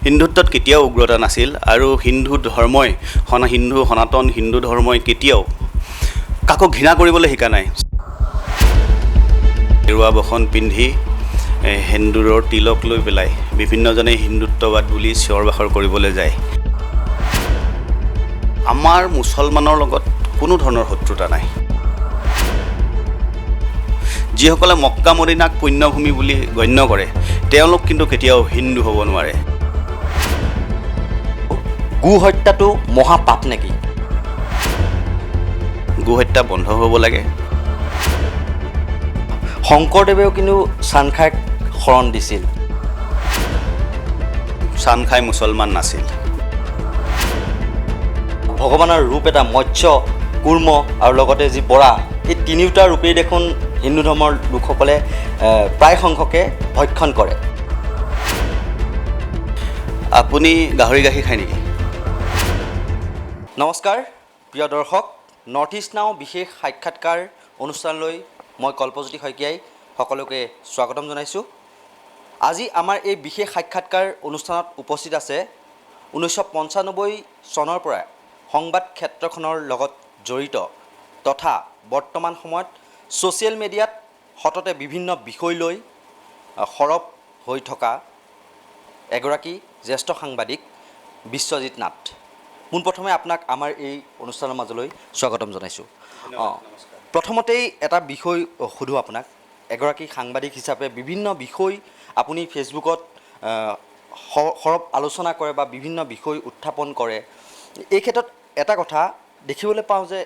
হিন্দুত্বত কেতিয়াও উগ্ৰতা নাছিল আৰু হিন্দু ধৰ্মই সনাতন হিন্দু ধৰ্মই কেতিয়াও কাকো ঘৃণা কৰিবলৈ শিকা নাই। গেৰুৱা বসন পিন্ধি সেন্দুৰৰ তিলক লৈ পেলাই বিভিন্নজনে হিন্দুত্ববাদ বুলি চিঞৰ বাখৰ কৰিবলৈ যায়। আমাৰ মুছলমানৰ লগত কোনো ধৰণৰ শত্ৰুতা নাই। যিসকলে মক্কা মদিনাক পুণ্যভূমি বুলি গণ্য কৰে তেওঁলোক কিন্তু কেতিয়াও হিন্দু হ'ব নোৱাৰে। গো হত্যাটো মহাপাপ নেকি? গো হত্যা বন্ধ হ'ব লাগে। শংকৰদেৱেও কিন্তু চানখাইক শৰণ দিছিল। চানখাই মুছলমান নাছিল। ভগৱানৰ ৰূপ এটা মৎস্য, কুৰ্ম আৰু লগতে যি বৰা, এই তিনিওটা ৰূপেই দেখোন হিন্দু ধৰ্মৰ লোকসকলে প্ৰায় সংখ্যকে ভক্ষণ কৰে। আপুনি গাহৰি গাখীৰ খায় নেকি? নমস্কাৰ প্ৰিয় দৰ্শক, নৰ্থ ইষ্ট নাও বিশেষ সাক্ষাৎকাৰ অনুষ্ঠানলৈ মই কল্পজ্যোতি শইকীয়াই সকলোকে স্বাগতম জনাইছোঁ। আজি আমাৰ এই বিশেষ সাক্ষাৎকাৰ অনুষ্ঠানত উপস্থিত আছে 1995 চনৰ পৰা সংবাদ ক্ষেত্ৰখনৰ লগত জড়িত তথা বৰ্তমান সময়ত ছ'চিয়েল মিডিয়াত সততে বিভিন্ন বিষয় লৈ সৰব হৈ থকা এগৰাকী জ্যেষ্ঠ সাংবাদিক বিশ্বজিৎ নাথ। পোনপ্ৰথমে আপোনাক আমাৰ এই অনুষ্ঠানৰ মাজলৈ স্বাগতম জনাইছোঁ। প্ৰথমতেই এটা বিষয় সোধোঁ আপোনাক। এগৰাকী সাংবাদিক হিচাপে বিভিন্ন বিষয় আপুনি ফেচবুকত সৰব আলোচনা কৰে বা বিভিন্ন বিষয় উত্থাপন কৰে। এই ক্ষেত্ৰত এটা কথা দেখিবলৈ পাওঁ যে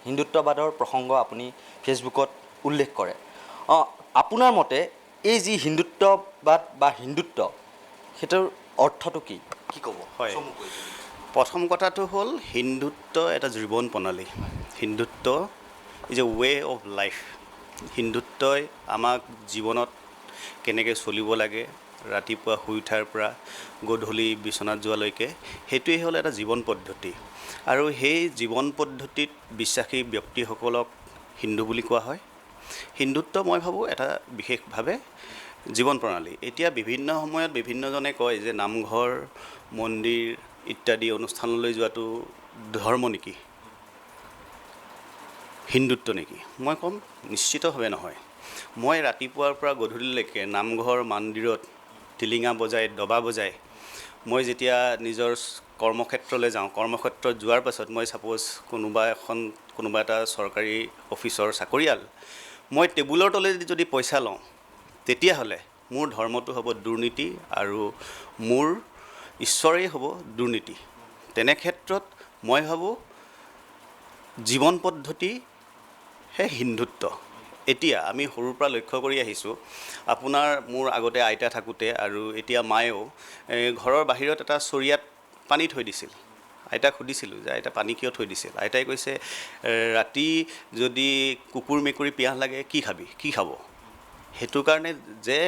হিন্দুত্ববাদৰ প্ৰসংগ আপুনি ফেচবুকত উল্লেখ কৰে। আপোনাৰ মতে এই যি হিন্দুত্ববাদ বা হিন্দুত্ব, সেইটোৰ অৰ্থটো কি ক'ব? হয়, প্ৰথম কথাটো হ'ল হিন্দুত্ব এটা জীৱন প্ৰণালী। Hindutva is a way of life. হিন্দুত্বই আমাক জীৱনত কেনেকৈ চলিব লাগে, ৰাতিপুৱা শুই উঠাৰ পৰা গধূলি বিচনাত যোৱালৈকে, সেইটোৱেই হ'ল এটা জীৱন পদ্ধতি। আৰু সেই জীৱন পদ্ধতিত বিশ্বাসী ব্যক্তিসকলক হিন্দু বুলি কোৱা হয়। হিন্দুত্ব মই ভাবোঁ এটা বিশেষভাৱে জীৱন প্ৰণালী। এতিয়া বিভিন্ন সময়ত বিভিন্নজনে কয় যে নামঘৰ, মন্দিৰ ইত্যাদি অনুষ্ঠানলৈ যোৱাটো ধৰ্ম নেকি, হিন্দুত্ব নেকি? মই ক'ম নিশ্চিতভাৱে নহয়। মই ৰাতিপুৱাৰ পৰা গধূলিলৈকে নামঘৰ মন্দিৰত টিলিঙা বজাই, দবা বজাই মই যেতিয়া নিজৰ কৰ্মক্ষেত্ৰলৈ যাওঁ, কৰ্মক্ষেত্ৰত যোৱাৰ পাছত মই ছাপ'জ কোনোবা এটা চৰকাৰী অফিচৰ চাকৰিয়াল, মই টেবুলৰ তলেদি যদি পইচা লওঁ, তেতিয়াহ'লে মোৰ ধৰ্মটো হ'ব দুৰ্নীতি আৰু মোৰ ঈশ্বৰেই হ'ব দুৰ্নীতি। তেনে ক্ষেত্ৰত মই ভাবোঁ জীৱন পদ্ধতিহে হিন্দুত্ব। এতিয়া আমি সৰুৰ পৰা লক্ষ্য কৰি আহিছোঁ, মোৰ আগতে আইতা থাকোঁতে আৰু এতিয়া মায়েও ঘৰৰ বাহিৰত এটা চৰিয়াত পানী থৈ দিছিল। আইতাক সুধিছিলোঁ যে আইতা পানী কিয় থৈ দিছিল? আইতাই কৈছে ৰাতি যদি কুকুৰ মেকুৰী পিয়াহ লাগে কি খাব? সেইটো কাৰণে যে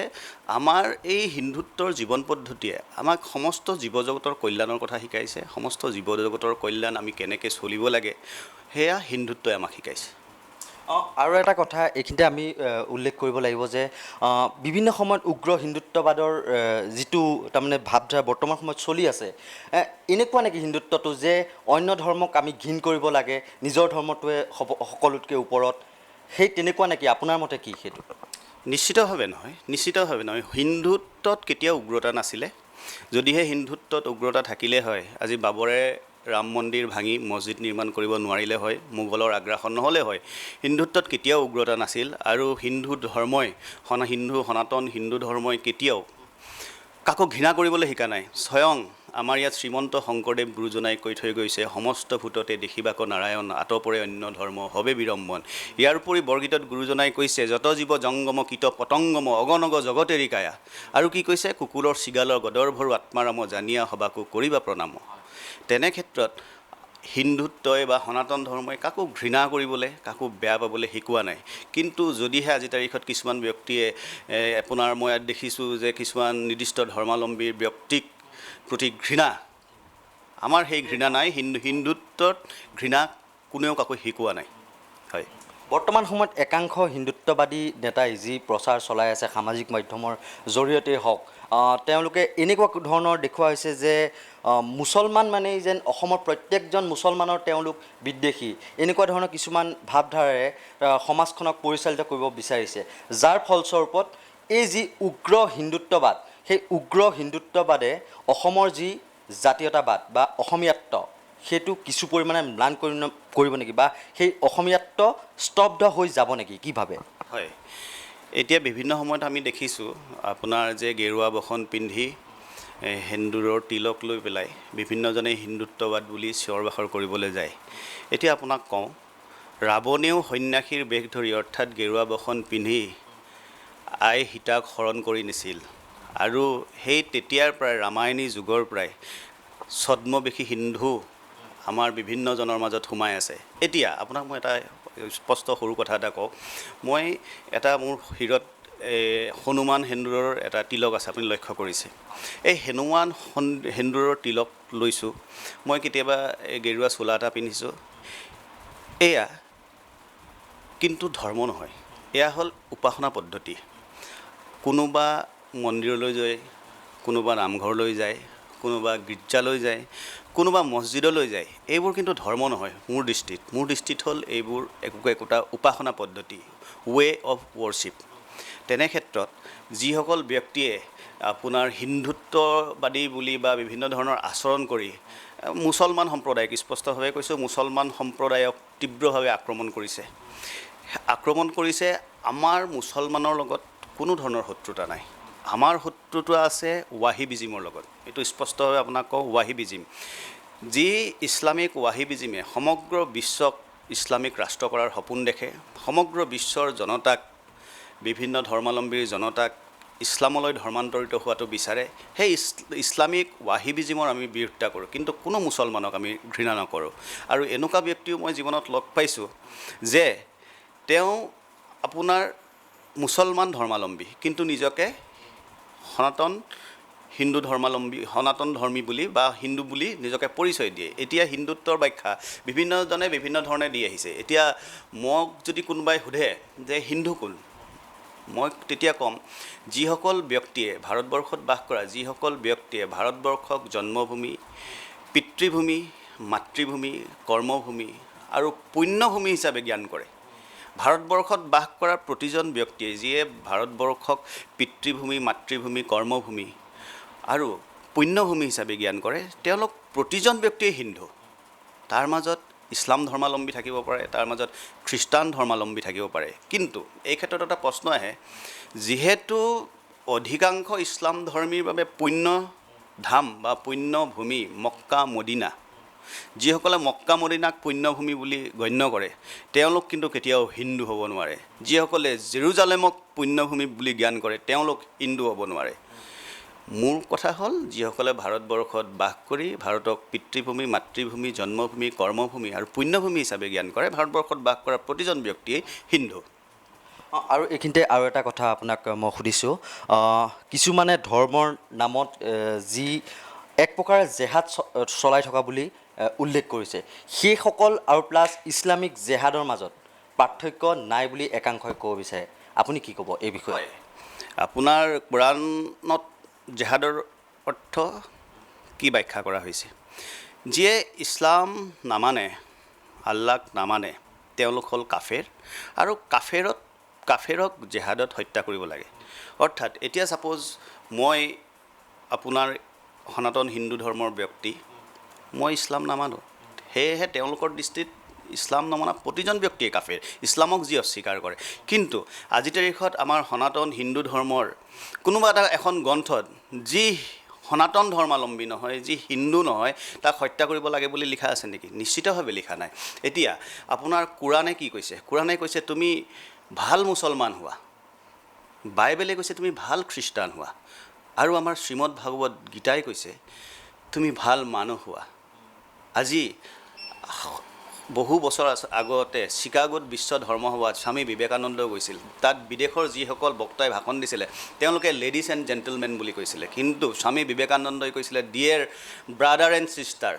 আমাৰ এই হিন্দুত্বৰ জীৱন পদ্ধতিয়ে আমাক সমস্ত জীৱ জগতৰ কল্যাণৰ কথা শিকাইছে। সমস্ত জীৱ জগতৰ কল্যাণ আমি কেনেকৈ চলিব লাগে সেয়া হিন্দুত্বই আমাক শিকাইছে। আৰু এটা কথা এইখিনিতে আমি উল্লেখ কৰিব লাগিব যে বিভিন্ন সময়ত উগ্ৰ হিন্দুত্ববাদৰ যিটো তাৰমানে ভাৱধাৰা বৰ্তমান সময়ত চলি আছে, এনেকুৱা নেকি হিন্দুত্বটো যে অন্য ধৰ্মক আমি ঘৃণ কৰিব লাগে, নিজৰ ধৰ্মটোৱে সকলোতকৈ ওপৰত, সেই তেনেকুৱা নেকি? আপোনাৰ মতে কি সেইটো? নিশ্চিতভাৱে নহয়। হিন্দুত্বত কেতিয়াও উগ্ৰতা নাছিলে। যদিহে হিন্দুত্বত উগ্ৰতা থাকিলে হয়, আজি বাবৰে ৰাম মন্দিৰ ভাঙি মছজিদ নিৰ্মাণ কৰিব নোৱাৰিলে হয়, মোগলৰ আগ্ৰাসন নহ'লে হয়। হিন্দুত্বত কেতিয়াও উগ্ৰতা নাছিল আৰু সনাতন হিন্দু ধৰ্মই কেতিয়াও কাকো ঘৃণা কৰিবলৈ শিকা নাই। স্বয়ং আমাৰ ইয়াত শ্ৰীমন্ত শংকৰদেৱ গুৰুজনাই কৈ থৈ গৈছে, সমস্ত ভূততে দেখিবাক নাৰায়ণ, আতপৰে অন্য ধৰ্ম হবে বিড়ম্বন। ইয়াৰ উপৰি বৰগীতত গুৰুজনাই কৈছে, যত জীৱ জংগম কীট পতংগম অগনগ জগতেৰি কায়া। আৰু কি কৈছে? কুকুৰৰ চিগালৰ গদৰ ভৰু আত্মাৰাম জানিয়া সবাকো কৰিবা প্ৰণাম। তেনে ক্ষেত্ৰত হিন্দুত্বই বা সনাতন ধৰ্মই কাকো ঘৃণা কৰিবলৈ, কাকো বেয়া পাবলৈ শিকোৱা নাই। কিন্তু যদিহে আজিৰ তাৰিখত কিছুমান ব্যক্তিয়ে মই ইয়াত দেখিছোঁ যে কিছুমান নিৰ্দিষ্ট ধৰ্মাৱলম্বীৰ ব্যক্তিক প্ৰতি ঘৃণা, আমাৰ সেই ঘৃণা নাই। হিন্দুত্বত ঘৃণা কোনেও কাকো শিকোৱা নাই। হয়, বৰ্তমান সময়ত একাংশ হিন্দুত্ববাদী নেতাই যি প্ৰচাৰ চলাই আছে সামাজিক মাধ্যমৰ জৰিয়তেই হওক তেওঁলোকে এনেকুৱা ধৰণৰ দেখুওৱা হৈছে যে মুছলমান মানেই যেন অসমৰ প্ৰত্যেকজন মুছলমানৰ তেওঁলোক বিদ্বেষী, এনেকুৱা ধৰণৰ কিছুমান ভাৱধাৰাৰে সমাজখনক পৰিচালিত কৰিব বিচাৰিছে, যাৰ ফলস্বৰূপত এই যি উগ্ৰ হিন্দুত্ববাদ, সেই উগ্ৰ হিন্দুত্ববাদে অসমৰ যি জাতীয়তাবাদ বা অসমীয়াত্ব সেইটো কিছু পৰিমাণে ম্লান কৰিব নেকি, বা সেই অসমীয়াত্ব স্তব্ধ হৈ যাব নেকি, কি ভাবে? হয়, এতিয়া বিভিন্ন সময়ত আমি দেখিছোঁ আপোনাৰ যে গেৰুৱা বসন পিন্ধি সেন্দুৰৰ তিলক লৈ পেলাই বিভিন্নজনে হিন্দুত্ববাদ বুলি চিঞৰ বাখৰ কৰিবলৈ যায়। এতিয়া আপোনাক কওঁ, ৰাৱণেও সন্যাসীৰ বেশ ধৰি অৰ্থাৎ গেৰুৱা বসন পিন্ধি আই সীতাক হৰণ কৰি নিছিল, আৰু সেই তেতিয়াৰ পৰাই ৰামায়ণী যুগৰ পৰাই ছদ্মবেশী হিন্দু আমাৰ বিভিন্নজনৰ মাজত সোমাই আছে। এতিয়া আপোনাক মই এটা স্পষ্ট সৰু কথা এটা কওঁ, মই এটা মোৰ শিৰত হনুমান সেন্দুৰৰ এটা তিলক আছে, আপুনি লক্ষ্য কৰিছে। এই হনুমান সেন্দুৰৰ তিলক লৈছোঁ, মই কেতিয়াবা গেৰুৱা চোলা এটা পিন্ধিছোঁ। এয়া কিন্তু ধৰ্ম নহয়, এয়া হ'ল উপাসনা পদ্ধতি। কোনোবা মন্দিৰলৈ যায়, কোনোবা নামঘৰলৈ যায়, কোনোবা গীৰ্জালৈ যায়, কোনোবা মছজিদলৈ যায়। এইবোৰ কিন্তু ধৰ্ম নহয় মোৰ দৃষ্টিত হ'ল এইবোৰ একোটা উপাসনা পদ্ধতি, ৱে অফ ৱৰ্শ্বিপ। তেনে ক্ষেত্ৰত যিসকল ব্যক্তিয়ে আপোনাৰ হিন্দুত্ববাদী বুলি বা বিভিন্ন ধৰণৰ আচৰণ কৰি মুছলমান সম্প্ৰদায়ক, স্পষ্টভাৱে কৈছোঁ, মুছলমান সম্প্ৰদায়ক তীব্ৰভাৱে আক্ৰমণ কৰিছে। আমাৰ মুছলমানৰ লগত কোনো ধৰণৰ শত্ৰুতা নাই, আমাৰ শত্ৰুতা আছে ৱাহিবিজিমৰ লগত। এইটো স্পষ্টভাৱে আপোনাক কওঁ, ৱাহিবিজিম, যি ইছলামিক ৱাহিবিজিমে সমগ্ৰ বিশ্বক ইছলামিক ৰাষ্ট্ৰ কৰাৰ সপোন দেখে, সমগ্ৰ বিশ্বৰ জনতাক, বিভিন্ন ধৰ্মাৱলম্বীৰ জনতাক ইছলামলৈ ধৰ্মান্তৰিত হোৱাটো বিচাৰে। সেই ইছলামিক ৱাহিবিজিমৰ আমি বিৰোধিতা কৰোঁ, কিন্তু কোনো মুছলমানক আমি ঘৃণা নকৰোঁ। আৰু এনেকুৱা ব্যক্তিও মই জীৱনত লগ পাইছোঁ যে তেওঁ আপোনাৰ মুছলমান ধৰ্মাৱলম্বী কিন্তু নিজকে সনাতন ধৰ্মী বুলি বা হিন্দু বুলি নিজকে পৰিচয় দিয়ে। এতিয়া হিন্দুত্বৰ ব্যাখ্যা বিভিন্নজনে বিভিন্ন ধৰণে দি আহিছে। এতিয়া মোক যদি কোনোবাই সোধে যে হিন্দু কোন, মই তেতিয়া ক'ম, যিসকল ব্যক্তিয়ে ভাৰতবৰ্ষত বাস কৰা, যিসকল ব্যক্তিয়ে ভাৰতবৰ্ষক জন্মভূমি, পিতৃভূমি, মাতৃভূমি, কৰ্মভূমি আৰু পুণ্যভূমি হিচাপে জ্ঞান কৰে। ভাৰতবৰ্ষত বাস কৰা প্ৰতিজন ব্যক্তিয়ে যিয়ে ভাৰতবৰ্ষক পিতৃভূমি, মাতৃভূমি, কৰ্মভূমি আৰু পুণ্যভূমি হিচাপে জ্ঞান কৰে, তেওঁলোক প্ৰতিজন ব্যক্তিয়ে হিন্দু। তাৰ মাজত ইছলাম ধৰ্মাৱলম্বী থাকিব পাৰে, তাৰ মাজত খ্ৰীষ্টান ধৰ্মাৱলম্বী থাকিব পাৰে। কিন্তু এই ক্ষেত্ৰত এটা প্ৰশ্ন আহে, যিহেতু অধিকাংশ ইছলাম ধৰ্মীৰ বাবে পুণ্য ধাম বা পুণ্যভূমি মক্কা মদিনা, যিসকলে মক্কা মদিনাক পুণ্যভূমি বুলি গণ্য কৰে, তেওঁলোক কিন্তু কেতিয়াও হিন্দু হ'ব নোৱাৰে। যিসকলে জেৰুজালেমক পুণ্যভূমি বুলি জ্ঞান কৰে, তেওঁলোক হিন্দু হ'ব নোৱাৰে। মোৰ কথা হ'ল, যিসকলে ভাৰতবৰ্ষত বাস কৰি ভাৰতক পিতৃভূমি, মাতৃভূমি, জন্মভূমি, কৰ্মভূমি আৰু পুণ্যভূমি হিচাপে জ্ঞান কৰে, ভাৰতবৰ্ষত বাস কৰা প্ৰতিজন ব্যক্তিয়ে হিন্দু। আৰু এইখিনিতে আৰু এটা কথা আপোনাক মই সুধিছোঁ, কিছুমানে ধৰ্মৰ নামত যি এক প্ৰকাৰ জেহাদ চলাই থকা বুলি উল্লেখ কৰিছে, সেইসকল আৰু প্লাছ ইছলামিক জেহাদৰ মাজত পাৰ্থক্য নাই বুলি একাংশই ক'ব বিচাৰে। আপুনি কি ক'ব এই বিষয়ে? আপোনাৰ কোৰাণত জেহাদৰ অৰ্থ কি ব্যাখ্যা কৰা হৈছে? যিয়ে ইছলাম নামানে, আল্লাহক নামানে, তেওঁলোক হ'ল কাফেৰ, আৰু কাফেৰক জেহাদত হত্যা কৰিব লাগে। অৰ্থাৎ এতিয়া ছাপ'জ মই আপোনাৰ সনাতন হিন্দু ধৰ্মৰ ব্যক্তি, মই ইছলাম নামানো, সেয়েহে তেওঁলোকৰ দৃষ্টিত ইছলাম নমনা প্ৰতিজন ব্যক্তিয়ে কাফেৰ, ইছলামক যি অস্বীকাৰ কৰে। কিন্তু আজিৰ তাৰিখত আমাৰ সনাতন হিন্দু ধৰ্মৰ কোনোবা এখন গ্ৰন্থত যি সনাতন ধৰ্মাৱলম্বী নহয়, যি হিন্দু নহয়, তাক হত্যা কৰিব লাগে বুলি লিখা আছে নেকি? নিশ্চিতভাৱে লিখা নাই। এতিয়া আপোনাৰ কোৰাণে কি কৈছে? কোৰাণে কৈছে তুমি ভাল মুছলমান হোৱা, বাইবেলে কৈছে তুমি ভাল খ্ৰীষ্টান হোৱা, আৰু আমাৰ শ্ৰীমদ ভাগৱত গীতাই কৈছে তুমি ভাল মানুহ হোৱা। আজি বহু বছৰ আগতে চিকাগোত বিশ্ব ধৰ্ম সভাত স্বামী বিবেকানন্দ গৈছিল। তাত বিদেশৰ যিসকল বক্তাই ভাষণ দিছিলে, তেওঁলোকে লেডিজ এণ্ড জেণ্টেলমেন বুলি কৈছিলে, কিন্তু স্বামী বিবেকানন্দই কৈছিলে ডিয়েৰ ব্ৰাদাৰ এণ্ড ছিষ্টাৰ,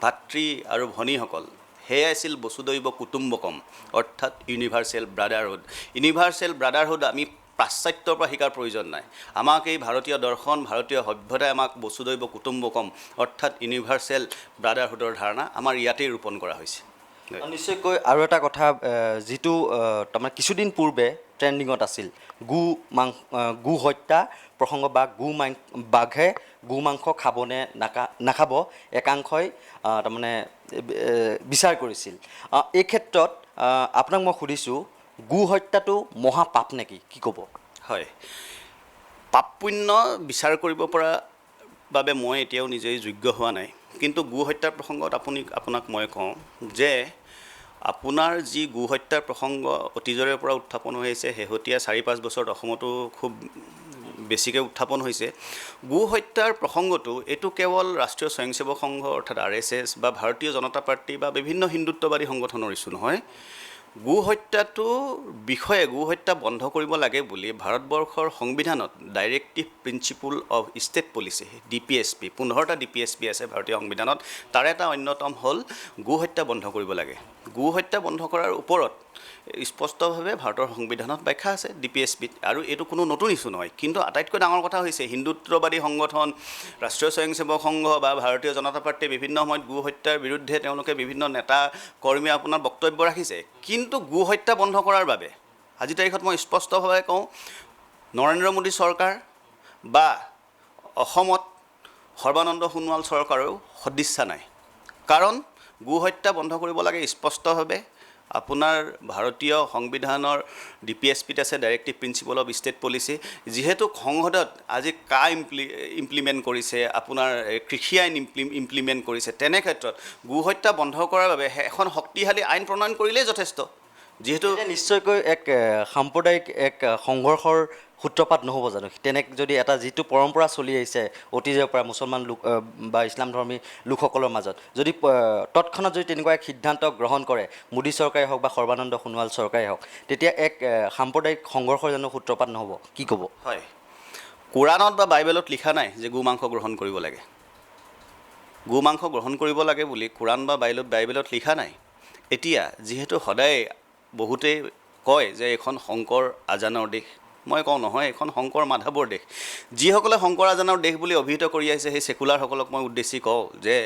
ভাতৃ আৰু ভনীসকল। সেয়াই আছিল বসুদৈৱ কুটুম্বকম, অৰ্থাৎ ইউনিভাৰ্চেল ব্ৰাদাৰহুড। ইউনিভাৰ্চেল ব্ৰাদাৰহুড আমি পাশ্চাত্যৰ পৰা শিকাৰ প্ৰয়োজন নাই। আমাক এই ভাৰতীয় দৰ্শন, ভাৰতীয় সভ্যতাই আমাক বসুদৈৱ কুটুম্বকম অৰ্থাৎ ইউনিভাৰ্চেল ব্ৰাদাৰহুডৰ ধাৰণা আমাৰ ইয়াতেই ৰোপণ কৰা হৈছে। নিশ্চয়কৈ আৰু এটা কথা যিটো তাৰমানে কিছুদিন পূৰ্বে ট্ৰেণ্ডিঙত আছিল গো হত্যা প্ৰসংগ বা বাঘে গো মাংস খাবনে নাখাব একাংশই তাৰমানে বিচাৰ কৰিছিল। এই ক্ষেত্ৰত আপোনাক মই সুধিছোঁ গো হত্যাটো মহাপাপ নেকি, কি ক'ব? হয়, পাপ পুণ্য বিচাৰ কৰিব পৰা বাবে মই এতিয়াও নিজেই যোগ্য হোৱা নাই, কিন্তু গো হত্যাৰ প্ৰসংগত আপোনাক মই কওঁ যে আপোনাৰ যি গো হত্যাৰ প্ৰসংগ অতীজৰে পৰা উত্থাপন হৈ আহিছে, শেহতীয়া 4-5 বছৰত অসমতো খুব বেছিকৈ উত্থাপন হৈছে। গো হত্যাৰ প্ৰসংগটো এইটো কেৱল ৰাষ্ট্ৰীয় স্বয়ংসেৱক সংঘ অৰ্থাৎ RSS বা ভাৰতীয় জনতা পাৰ্টি বা বিভিন্ন হিন্দুত্ববাদী সংগঠনৰ ইছ্যু নহয়। গো হত্যাটোৰ বিষয়ে গো হত্যা বন্ধ কৰিব লাগে বুলি ভাৰতবৰ্ষৰ সংবিধানত directive principle of state policy DPSP 15টা DPSP আছে ভাৰতীয় সংবিধানত। তাৰ এটা অন্যতম হ'ল গো হত্যা বন্ধ কৰিব লাগে। গো হত্যা বন্ধ কৰাৰ ওপৰত স্পষ্টভাৱে ভাৰতৰ সংবিধানত ব্যাখ্যা আছে DPSPত, আৰু এইটো কোনো নতুন ইছ্যু নহয়। কিন্তু আটাইতকৈ ডাঙৰ কথা হৈছে হিন্দুত্ববাদী সংগঠন, ৰাষ্ট্ৰীয় স্বয়ংসেৱক সংঘ বা ভাৰতীয় জনতা পাৰ্টিয়ে বিভিন্ন সময়ত গো হত্যাৰ বিৰুদ্ধে তেওঁলোকে বিভিন্ন নেতা কৰ্মীয়ে আপোনাৰ বক্তব্য ৰাখিছে, কিন্তু গো হত্যা বন্ধ কৰাৰ বাবে আজিৰ তাৰিখত মই স্পষ্টভাৱে কওঁ নৰেন্দ্ৰ মোদী চৰকাৰ বা অসমত সৰ্বানন্দ সোণোৱাল চৰকাৰেও সদিচ্ছা নাই। কাৰণ গো হত্যা বন্ধ কৰিব লাগে স্পষ্টভাৱে আপোনাৰ ভাৰতীয় সংবিধানৰ DPSPত আছে directive principle of state policy. যিহেতু সংসদত আজি ইমপ্লিমেণ্ট কৰিছে, আপোনাৰ কৃষি আইন ইমপ্লিমেণ্ট কৰিছে, তেনে ক্ষেত্ৰত গো হত্যা বন্ধ কৰাৰ বাবে এখন শক্তিশালী আইন প্ৰণয়ন কৰিলেই যথেষ্ট। যিহেতু নিশ্চয়কৈ এক সাম্প্ৰদায়িক এক সংঘৰ্ষৰ সূত্ৰপাত নহ'ব জানো? তেনে যদি এটা যিটো পৰম্পৰা চলি আহিছে অতীজৰ পৰা মুছলমান লোক বা ইছলাম ধৰ্মী লোকসকলৰ মাজত, যদি তৎক্ষণাত যদি তেনেকুৱা এক সিদ্ধান্ত গ্ৰহণ কৰে মোদী চৰকাৰে হওক বা সৰ্বানন্দ সোণোৱাল চৰকাৰে হওক, তেতিয়া এক সাম্প্ৰদায়িক সংঘৰ্ষৰ জানো সূত্ৰপাত নহ'ব, কি ক'ব? হয়, কোৰাণত বা বাইবেলত লিখা নাই যে গো মাংস গ্ৰহণ কৰিব লাগে। গো মাংস গ্ৰহণ কৰিব লাগে বুলি কোৰাণ বা বাইবেলত লিখা নাই। এতিয়া যিহেতু সদায় বহুতেই কয় যে এইখন শংকৰ আজানৰ দেশ, মই কওঁ নহয়, এইখন শংকৰ মাধৱৰ দেশ। যিসকলে শংকৰ আজানৰ দেশ বুলি অভিহিত কৰি আহিছে সেই ছেকুলাৰসকলক মই উদ্দেশ্যি কওঁ যে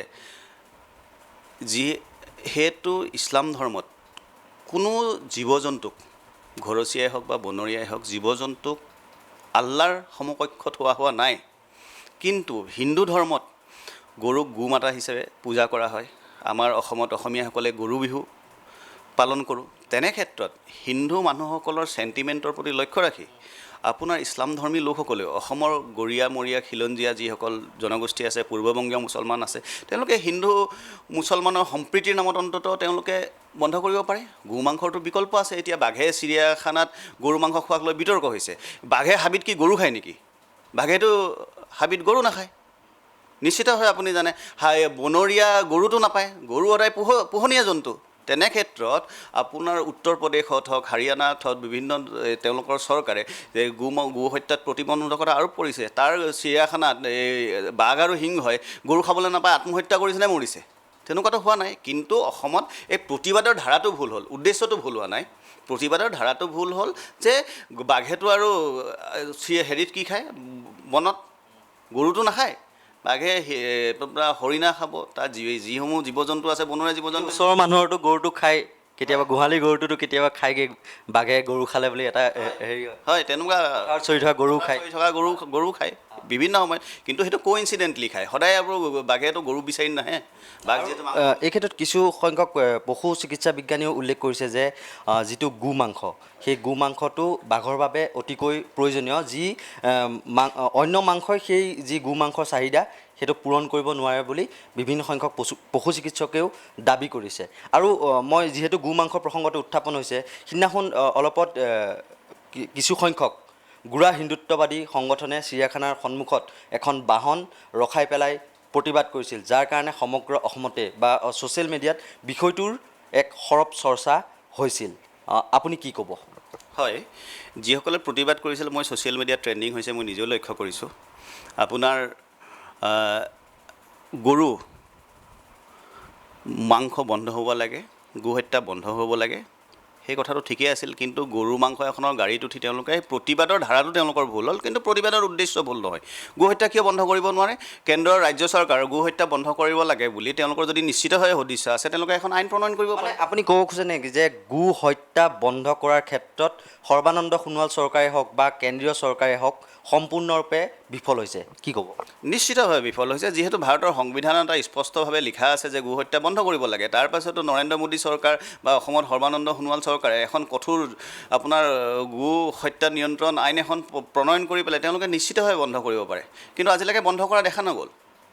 যিহেতু ইছলাম ধৰ্মত কোনো জীৱ জন্তুক, ঘৰচীয়াই হওক বা বনৰীয়াই হওক, জীৱ জন্তুক আল্লাহৰ সমকক্ষত হোৱা নাই। কিন্তু হিন্দু ধৰ্মত গৰুক গোমাতা হিচাপে পূজা কৰা হয়। আমাৰ অসমত অসমীয়াসকলে গৰু বিহু পালন কৰোঁ। তেনে ক্ষেত্ৰত হিন্দু মানুহসকলৰ চেণ্টিমেণ্টৰ প্ৰতি লক্ষ্য ৰাখি আপোনাৰ ইছলামধৰ্মী লোকসকলেও অসমৰ গৰীয়া মৰীয়া খিলঞ্জীয়া যিসকল জনগোষ্ঠী আছে, পূৰ্ববংগীয় মুছলমান আছে, তেওঁলোকে হিন্দু মুছলমানৰ সম্প্ৰীতিৰ নামত অন্ততঃ তেওঁলোকে বন্ধ কৰিব পাৰে। গো মাংসৰটো বিকল্প আছে। এতিয়া বাঘে চিৰিয়াখানাত গৰু মাংস খোৱাক লৈ বিতৰ্ক হৈছে। বাঘে হাবিত কি গৰু খায় নেকি? বাঘেতো হাবিত গৰু নাখায়। নিশ্চিতভাৱে আপুনি জানে বনৰীয়া গৰুটো নাপায়, গৰু সদায় পোহনীয়া জন্তু। তেনে ক্ষেত্ৰত আপোনাৰ উত্তৰ প্ৰদেশত হওক, হাৰিয়ানাত হওক, বিভিন্ন তেওঁলোকৰ চৰকাৰে গো হত্যাত প্ৰতিবন্ধকতা আৰোপ কৰিছে। তাৰ চিৰিয়াখানাত বাঘ আৰু সিংহই গৰু খাবলৈ নাপায় আত্মহত্যা কৰিছে নে মৰিছে? তেনেকুৱাতো হোৱা নাই। কিন্তু অসমত এই প্ৰতিবাদৰ ধাৰাটো ভুল হ'ল, উদ্দেশ্যটো ভুল হোৱা নাই। প্ৰতিবাদৰ ধাৰাটো ভুল হ'ল যে বাঘেটো আৰু হেৰিত কি খায়, বনত গৰুটো নাখায়, বাঘে হৰিণা খাব। তাত যিসমূহ জীৱ জন্তু আছে, বনৰীয়া জীৱ জন্তু, ওচৰৰ মানুহৰতো গৰুটো খায়, কেতিয়াবা গোহালি গৰুটোতো কেতিয়াবা খায়গৈ, বাঘে গৰু খালে বুলি এটা হেৰি হয়। তেনেকুৱা চৰি থকা গৰু খায়, গৰু খায় বিভিন্ন সময়ত, কিন্তু সেইটো কোইনচিডেণ্টলি খায়। সদায় আৰু বাঘেতো গৰু বিচাৰি নাহে। বাঘ যিহেতু এই ক্ষেত্ৰত কিছু সংখ্যক পশু চিকিৎসা বিজ্ঞানীও উল্লেখ কৰিছে যে যিটো গো মাংস, সেই গো মাংসটো বাঘৰ বাবে অতিকৈ প্ৰয়োজনীয়। যি অন্য মাংসই সেই যি গো মাংসৰ চাহিদা সেইটো পূৰণ কৰিব নোৱাৰে বুলি বিভিন্ন সংখ্যক পশু চিকিৎসকেও দাবী কৰিছে। আৰু মই যিহেতু গো মাংসৰ প্ৰসংগটো উত্থাপন হৈছে, সিদিনাখন অলপত কিছু সংখ্যক গোড়া হিন্দুত্ববাদী সংগঠনে চিৰিয়াখানাৰ সন্মুখত এখন বাহন ৰখাই পেলাই প্ৰতিবাদ কৰিছিল, যাৰ কাৰণে সমগ্ৰ অসমতে বা ছ'চিয়েল মিডিয়াত বিষয়টোৰ এক সৰব চৰ্চা হৈছিল। আপুনি কি ক'ব? হয়, যিসকলে প্ৰতিবাদ কৰিছিল, মই ছ'চিয়েল মিডিয়াত ট্ৰেণ্ডিং হৈছে, মই নিজেও লক্ষ্য কৰিছোঁ। আপোনাৰ গৰু মাংস বন্ধ হ'ব লাগে, গো হত্যা বন্ধ হ'ব লাগে, সেই কথাটো ঠিকেই আছিল, কিন্তু গৰু মাংস এখনৰ গাড়ীত উঠি তেওঁলোকে প্ৰতিবাদৰ ধাৰাটো তেওঁলোকৰ ভুল হ'ল, কিন্তু প্ৰতিবাদৰ উদ্দেশ্য ভুল নহয়। গো হত্যা কিয় বন্ধ কৰিব নোৱাৰে? কেন্দ্ৰৰ ৰাজ্য চৰকাৰ গো হত্যা বন্ধ কৰিব লাগে বুলি তেওঁলোকৰ যদি নিশ্চিতভাৱে সদিচ্ছা আছে, তেওঁলোকে এখন আইন প্ৰণয়ন কৰিব পাৰে। আপুনি ক'ব খোজে নেকি যে গো হত্যা বন্ধ কৰাৰ ক্ষেত্ৰত সৰ্বানন্দ সোণোৱাল চৰকাৰে হওক বা কেন্দ্ৰীয় চৰকাৰে হওক সম্পূৰ্ণৰূপে বিফল হৈছে? কি ক'ব? নিশ্চিতভাৱে বিফল হৈছে, যিহেতু ভাৰতৰ সংবিধানত এটা স্পষ্টভাৱে লিখা আছে যে গো হত্যা বন্ধ কৰিব লাগে। তাৰ পাছতো নৰেন্দ্ৰ মোদী চৰকাৰ বা অসমত সৰ্বানন্দ সোণোৱাল চৰকাৰে এখন কঠোৰ আপোনাৰ গো হত্যা নিয়ন্ত্ৰণ আইন এখন প্ৰণয়ন কৰি পেলাই তেওঁলোকে নিশ্চিতভাৱে বন্ধ কৰিব পাৰে, কিন্তু আজিলৈকে বন্ধ কৰা দেখা নগ'ল।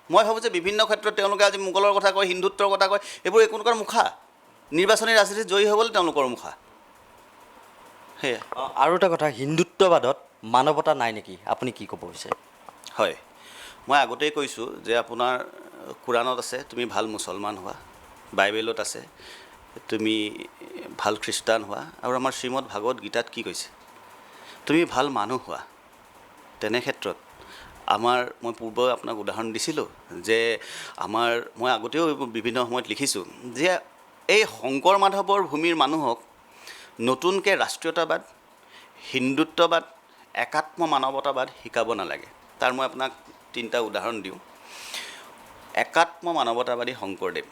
মই ভাবোঁ যে বিভিন্ন ক্ষেত্ৰত তেওঁলোকে আজি মোগলৰ কথা কয়, হিন্দুত্বৰ কথা কয়, এইবোৰ একোনোকৰ মুখা। নিৰ্বাচনী ৰাজনীতিত জয়ী হ'বলৈ তেওঁলোকৰ মুখা। সেয়া আৰু এটা কথা, হিন্দুত্ববাদত মানৱতা নাই নেকি? আপুনি কি ক'ব বিচাৰে? হয়, মই আগতেই কৈছোঁ যে আপোনাৰ কোৰাণত আছে তুমি ভাল মুছলমান হোৱা, বাইবেলত আছে তুমি ভাল খ্ৰীষ্টান হোৱা, আৰু আমাৰ শ্ৰীমদ ভাগৱত গীতাত কি কৈছে? তুমি ভাল মানুহ হোৱা। তেনে ক্ষেত্ৰত মই পূৰ্বে আপোনাক উদাহৰণ দিছিলোঁ যে মই আগতেও বিভিন্ন সময়ত লিখিছোঁ যে এই শংকৰ মাধৱৰ ভূমিৰ মানুহক নতুনকৈ ৰাষ্ট্ৰীয়তাবাদ, হিন্দুত্ববাদ, একাত্ম মানৱতাবাদ শিকাব নালাগে। তাৰ মই আপোনাক 3টা উদাহৰণ দিওঁ। একাত্ম মানৱতাবাদী শংকৰদেৱ,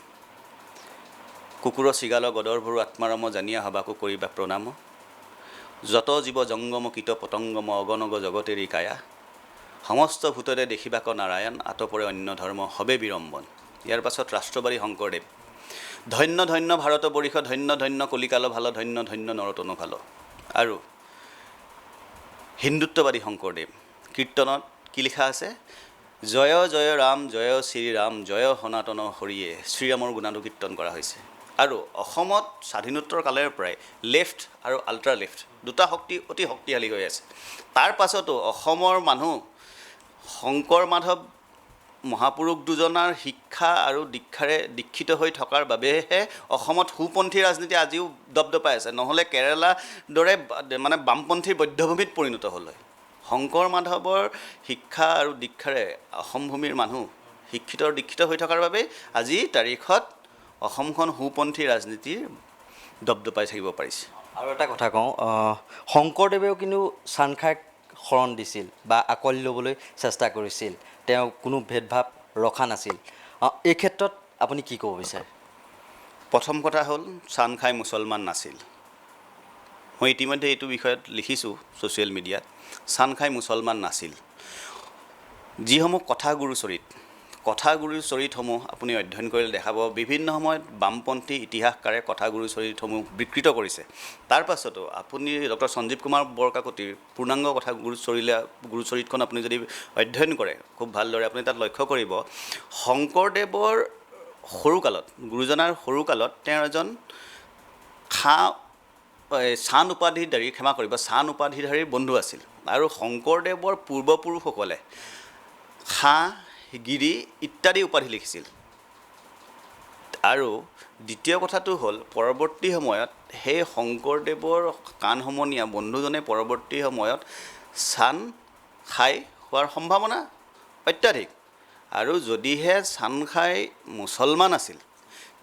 কুকুৰ চিগাল গদৰ ভৰু আত্মাৰাম জানিয়া হবাকো কৰিবা প্ৰণাম, যত জীৱ জংগম কীট পতংগম অগণগ জগতেৰি কায়া, সমস্ত ভূতৰে দেখিবাক নাৰায়ণ, আতপৰে অন্য ধৰ্ম হবে বিড়ম্বন। ইয়াৰ পাছত ৰাষ্ট্ৰবাদী শংকৰদেৱ, ধন্য ধন্য ভাৰত বৰিষ, ধন্য ধন্য কলিকাল ভাল, ধন্য ধন্য নৰতন ভাল। আৰু হিন্দুত্ববাদী শংকৰদেৱ, কীৰ্তনত কি লিখা আছে? জয় জয় ৰাম, জয় শ্ৰীৰাম, জয় সনাতন হৰিয়ে, শ্ৰীৰামৰ গুণানু কীৰ্তন কৰা হৈছে। আৰু অসমত স্বাধীনোত্তৰ কালৰ পৰাই লেফ্ট আৰু আল্ট্ৰা লেফ্ট দুটা শক্তি অতি শক্তিশালী হৈ আছে। তাৰ পাছতো অসমৰ মানুহ শংকৰ মাধৱ মহাপুৰুষ দুজনাৰ শিক্ষা আৰু দীক্ষাৰে দীক্ষিত হৈ থকাৰ বাবেহে অসমত সুপন্থী ৰাজনীতি আজিও দপদপাই আছে, নহ'লে কেৰেলাৰ দৰে মানে বামপন্থীৰ বধ্যভূমিত পৰিণত হ'ল হয়। শংকৰ মাধৱৰ শিক্ষা আৰু দীক্ষাৰে অসম ভূমিৰ মানুহ দীক্ষিত হৈ থকাৰ বাবে আজি তাৰিখত অসমখন সুপন্থী ৰাজনীতিৰ দপদপাই থাকিব পাৰিছে। আৰু এটা কথা কওঁ, শংকৰদেৱেও কিন্তু চানখাইক শৰণ দিছিল বা আঁকোৱালি ল'বলৈ চেষ্টা কৰিছিল, তেওঁ কোনো ভেদভাৱ ৰখা নাছিল। এই ক্ষেত্ৰত আপুনি কি ক'ব বিচাৰে? প্ৰথম কথা হ'ল চানখাই মুছলমান নাছিল। মই ইতিমধ্যে এইটো বিষয়ত লিখিছোঁ ছ'চিয়েল মিডিয়াত। চানখাই মুছলমান নাছিল। যিসমূহ কথাগুৰুৰ চৰিতসমূহ আপুনি অধ্যয়ন কৰিলে দেখা পাব, বিভিন্ন সময়ত বামপন্থী ইতিহাসকাৰে কথাগুৰু চৰিতসমূহ বিকৃত কৰিছে। তাৰ পাছতো আপুনি ডক্টৰ সঞ্জীৱ কুমাৰ বৰকাকতিৰ পূৰ্ণাংগ গুৰুচৰিতখন আপুনি যদি অধ্যয়ন কৰে খুব ভালদৰে, আপুনি তাত লক্ষ্য কৰিব শংকৰদেৱৰ সৰুকালত, গুৰুজনাৰ সৰুকালত তেওঁ এজন চান উপাধিধাৰীৰ বন্ধু আছিল। আৰু শংকৰদেৱৰ পূৰ্বপুৰুষসকলে খাঁ, গিৰি ইত্যাদি উপাধি লিখিছিল। আৰু দ্বিতীয় কথাটো হ'ল পৰৱৰ্তী সময়ত সেই শংকৰদেৱৰ কাণ সমনীয়া বন্ধুজনে পৰৱৰ্তী সময়ত চানখাই হোৱাৰ সম্ভাৱনা অত্যাধিক। আৰু যদিহে চানখাই মুছলমান আছিল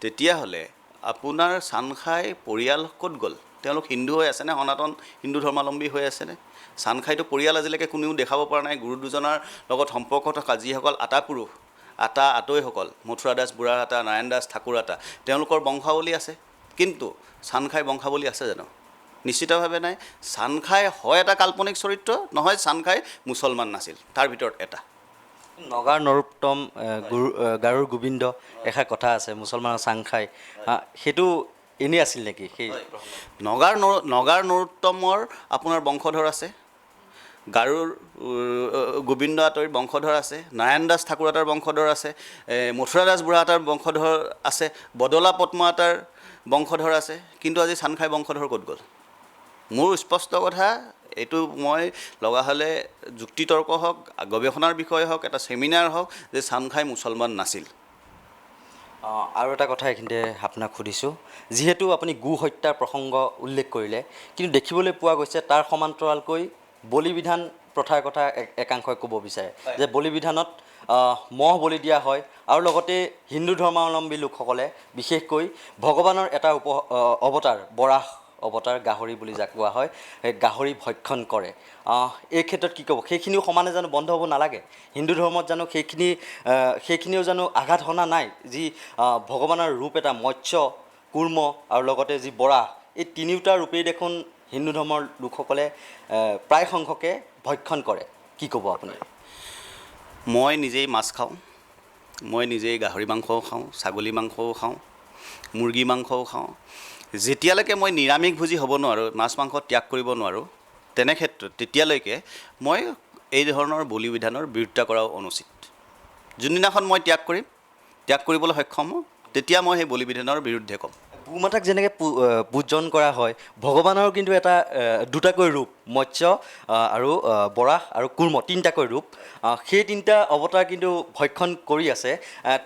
তেতিয়াহ'লে আপোনাৰ চানখাই পৰিয়াল ক'ত গ'ল? তেওঁলোক হিন্দু হৈ আছেনে? সনাতন হিন্দু ধৰ্মাৱলম্বী হৈ আছেনে? চানখাইটো পৰিয়াল আজিলৈকে কোনেও দেখাব পৰা নাই। গুৰু দুজনাৰ লগত সম্পৰ্ক থকা যিসকল আতৈসকল, মথুৰা দাস বুঢ়াহাটা, নাৰায়ণ দাস ঠাকুৰহাটা, তেওঁলোকৰ বংশাৱলী আছে, কিন্তু চানখাই বংশাৱলী আছে জানো? নিশ্চিতভাৱে নাই। চানখাই হয় এটা কাল্পনিক চৰিত্ৰ, নহয় চানখাই মুছলমান নাছিল, তাৰ ভিতৰত এটা। নগাৰ নৰোত্তম, গাৰুৰ গোবিন্দ, এষাৰ কথা আছে মুছলমানৰ চাংখাই, সেইটো এনেই আছিল নেকি? সেই নগাৰ নৰোত্তমৰ আপোনাৰ বংশধৰ আছে, গাৰুৰ গোবিন্দ আতৈৰ বংশধৰ আছে, নাৰায়ণ দাস ঠাকুৰহাটাৰ বংশধৰ আছে, মথুৰা দাস বুঢ়াহাটাৰ বংশধৰ আছে, বদলা পদ্মহাটাৰ বংশধৰ আছে, কিন্তু আজি চানখাই বংশধৰ ক'ত গ'ল? মোৰ স্পষ্ট কথা, এইটো মই লগা হ'লে যুক্তিতৰ্ক হওক, গৱেষণাৰ বিষয় হওক, এটা ছেমিনাৰ হওক, যে চানখাই মুছলমান নাছিল। আৰু এটা কথা এইখিনিতে আপোনাক সুধিছোঁ, যিহেতু আপুনি গো হত্যাৰ প্ৰসংগ উল্লেখ কৰিলে, কিন্তু দেখিবলৈ পোৱা গৈছে তাৰ সমান্তৰালকৈ বলি বিধান প্ৰথাৰ কথা একাংশই ক'ব বিচাৰে যে বলি বিধানত মহ বলি দিয়া হয়, আৰু লগতে হিন্দু ধৰ্মাৱলম্বী লোকসকলে বিশেষকৈ ভগৱানৰ এটা অৱতাৰ বৰাহ অৱতাৰ গাহৰি বুলি যাক কোৱা হয়, সেই গাহৰি ভক্ষণ কৰে। এই ক্ষেত্ৰত কি ক'ব? সেইখিনিও সমানে জানো বন্ধ হ'ব নালাগে? হিন্দু ধৰ্মত জানো সেইখিনিও জানো আঘাত হনা নাই? যি ভগৱানৰ ৰূপ এটা মৎস্য, কুৰ্ম আৰু লগতে যি বৰাহ, এই তিনিওটা ৰূপেই দেখোন হিন্দু ধৰ্মৰ লোকসকলে প্ৰায় সংখ্যকে ভক্ষণ কৰে। কি ক'ব আপুনি? মই নিজেই মাছ খাওঁ, মই নিজেই গাহৰি মাংসও খাওঁ, ছাগলী মাংসও খাওঁ, মুৰ্গী মাংসও খাওঁ। যেতিয়ালৈকে মই নিৰামিষভোজী হ'ব নোৱাৰোঁ, মাছ মাংস ত্যাগ কৰিব নোৱাৰোঁ, তেনে ক্ষেত্ৰত তেতিয়ালৈকে মই এই ধৰণৰ বলি বিধানৰ বিৰোধিতা কৰাও অনুচিত। যোনদিনাখন মই ত্যাগ কৰিবলৈ সক্ষম হওঁ, তেতিয়া মই সেই বলি বিধানৰ বিৰুদ্ধে ক'ম। গো মাতাক যেনেকৈ পূজন কৰা হয়, ভগৱানৰ কিন্তু এটা দুটাকৈ ৰূপ, মৎস্য আৰু বৰাহ আৰু কুৰ্ম, তিনিটাকৈ ৰূপ। সেই তিনিটা অৱতাৰ কিন্তু ভক্ষণ কৰি আছে।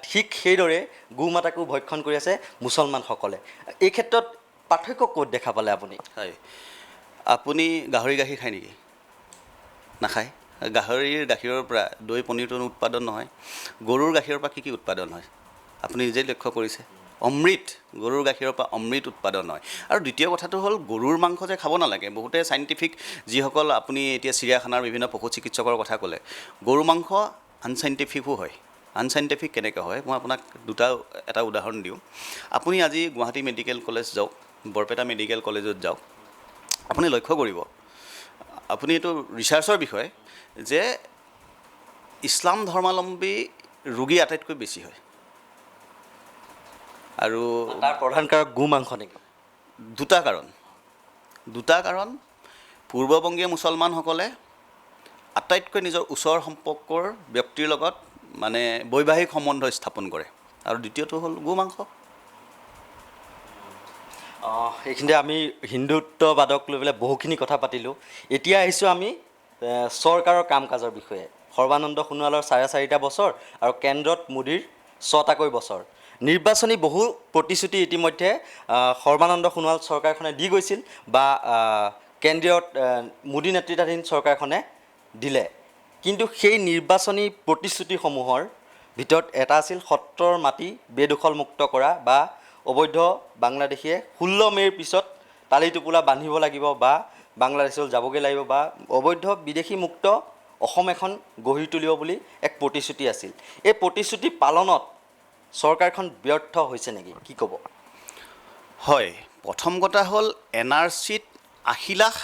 ঠিক সেইদৰে গো মাতাকো ভক্ষণ কৰি আছে মুছলমানসকলে। এই ক্ষেত্ৰত পাৰ্থক্য ক'ত দেখা পালে আপুনি? হয়, আপুনি গাহৰি গাখীৰ খায় নেকি? নাখায়। গাহৰিৰ গাখীৰৰ পৰা দৈ পনীৰটো উৎপাদন নহয়। গৰুৰ গাখীৰৰ পৰা কি উৎপাদন হয় আপুনি নিজেই লক্ষ্য কৰিছে? অমৃত, গৰুৰ গাখীৰৰ পৰা অমৃত উৎপাদন হয়। আৰু দ্বিতীয় কথাটো হ'ল, গৰুৰ মাংস যে খাব নালাগে, বহুতে চাইণ্টিফিক যিসকল, আপুনি এতিয়া চিৰিয়াখানাৰ বিভিন্ন পশু চিকিৎসকৰ কথা ক'লে, গৰু মাংস আনচাইণ্টিফিকো হয়। আনচাইণ্টিফিক কেনেকৈ হয়, মই আপোনাক এটা উদাহৰণ দিওঁ। আপুনি আজি গুৱাহাটী মেডিকেল কলেজ যাওক, বৰপেটা মেডিকেল কলেজত যাওক, আপুনি লক্ষ্য কৰিব, আপুনি এইটো ৰিচাৰ্চৰ বিষয় যে ইছলাম ধৰ্মাৱলম্বী ৰোগী আটাইতকৈ বেছি হয়। আৰু তাৰ প্ৰধান কাৰক গো মাংস নেকি? দুটা কাৰণ। পূৰ্ববংগীয় মুছলমানসকলে আটাইতকৈ নিজৰ ওচৰ সম্পৰ্কৰ ব্যক্তিৰ লগত মানে বৈবাহিক সম্বন্ধ স্থাপন কৰে, আৰু দ্বিতীয়টো হ'ল গো মাংস। এইখিনিতে আমি হিন্দুত্ববাদক লৈ পেলাই বহুখিনি কথা পাতিলোঁ। এতিয়া আহিছোঁ আমি চৰকাৰৰ কাম কাজৰ বিষয়ে। সৰ্বানন্দ সোণোৱালৰ 4.5 বছৰ আৰু কেন্দ্ৰত মোদীৰ 6টাকৈ বছৰ। নিৰ্বাচনী বহু প্ৰতিশ্ৰুতি ইতিমধ্যে সৰ্বানন্দ সোণোৱাল চৰকাৰখনে দি গৈছিল, বা কেন্দ্ৰীয়ত মোদী নেতৃত্বাধীন চৰকাৰখনে দিলে। কিন্তু সেই নিৰ্বাচনী প্ৰতিশ্ৰুতিসমূহৰ ভিতৰত এটা আছিল সত্ৰৰ মাটি বেদখলমুক্ত কৰা, বা অবৈধ বাংলাদেশীয়ে 16 মে'ৰ পিছত তালি টোপোলা বান্ধিব লাগিব, বা বাংলাদেশলৈ যাবগৈ লাগিব, বা অবৈধ বিদেশী মুক্ত অসম এখন গঢ়ি তুলিব বুলি এক প্ৰতিশ্ৰুতি আছিল। এই প্ৰতিশ্ৰুতি পালনত চৰকাৰখন ব্যৰ্থ হৈছে নেকি? কি ক'ব? হয়, প্ৰথম কথা হ'ল NRCত 80 লাখ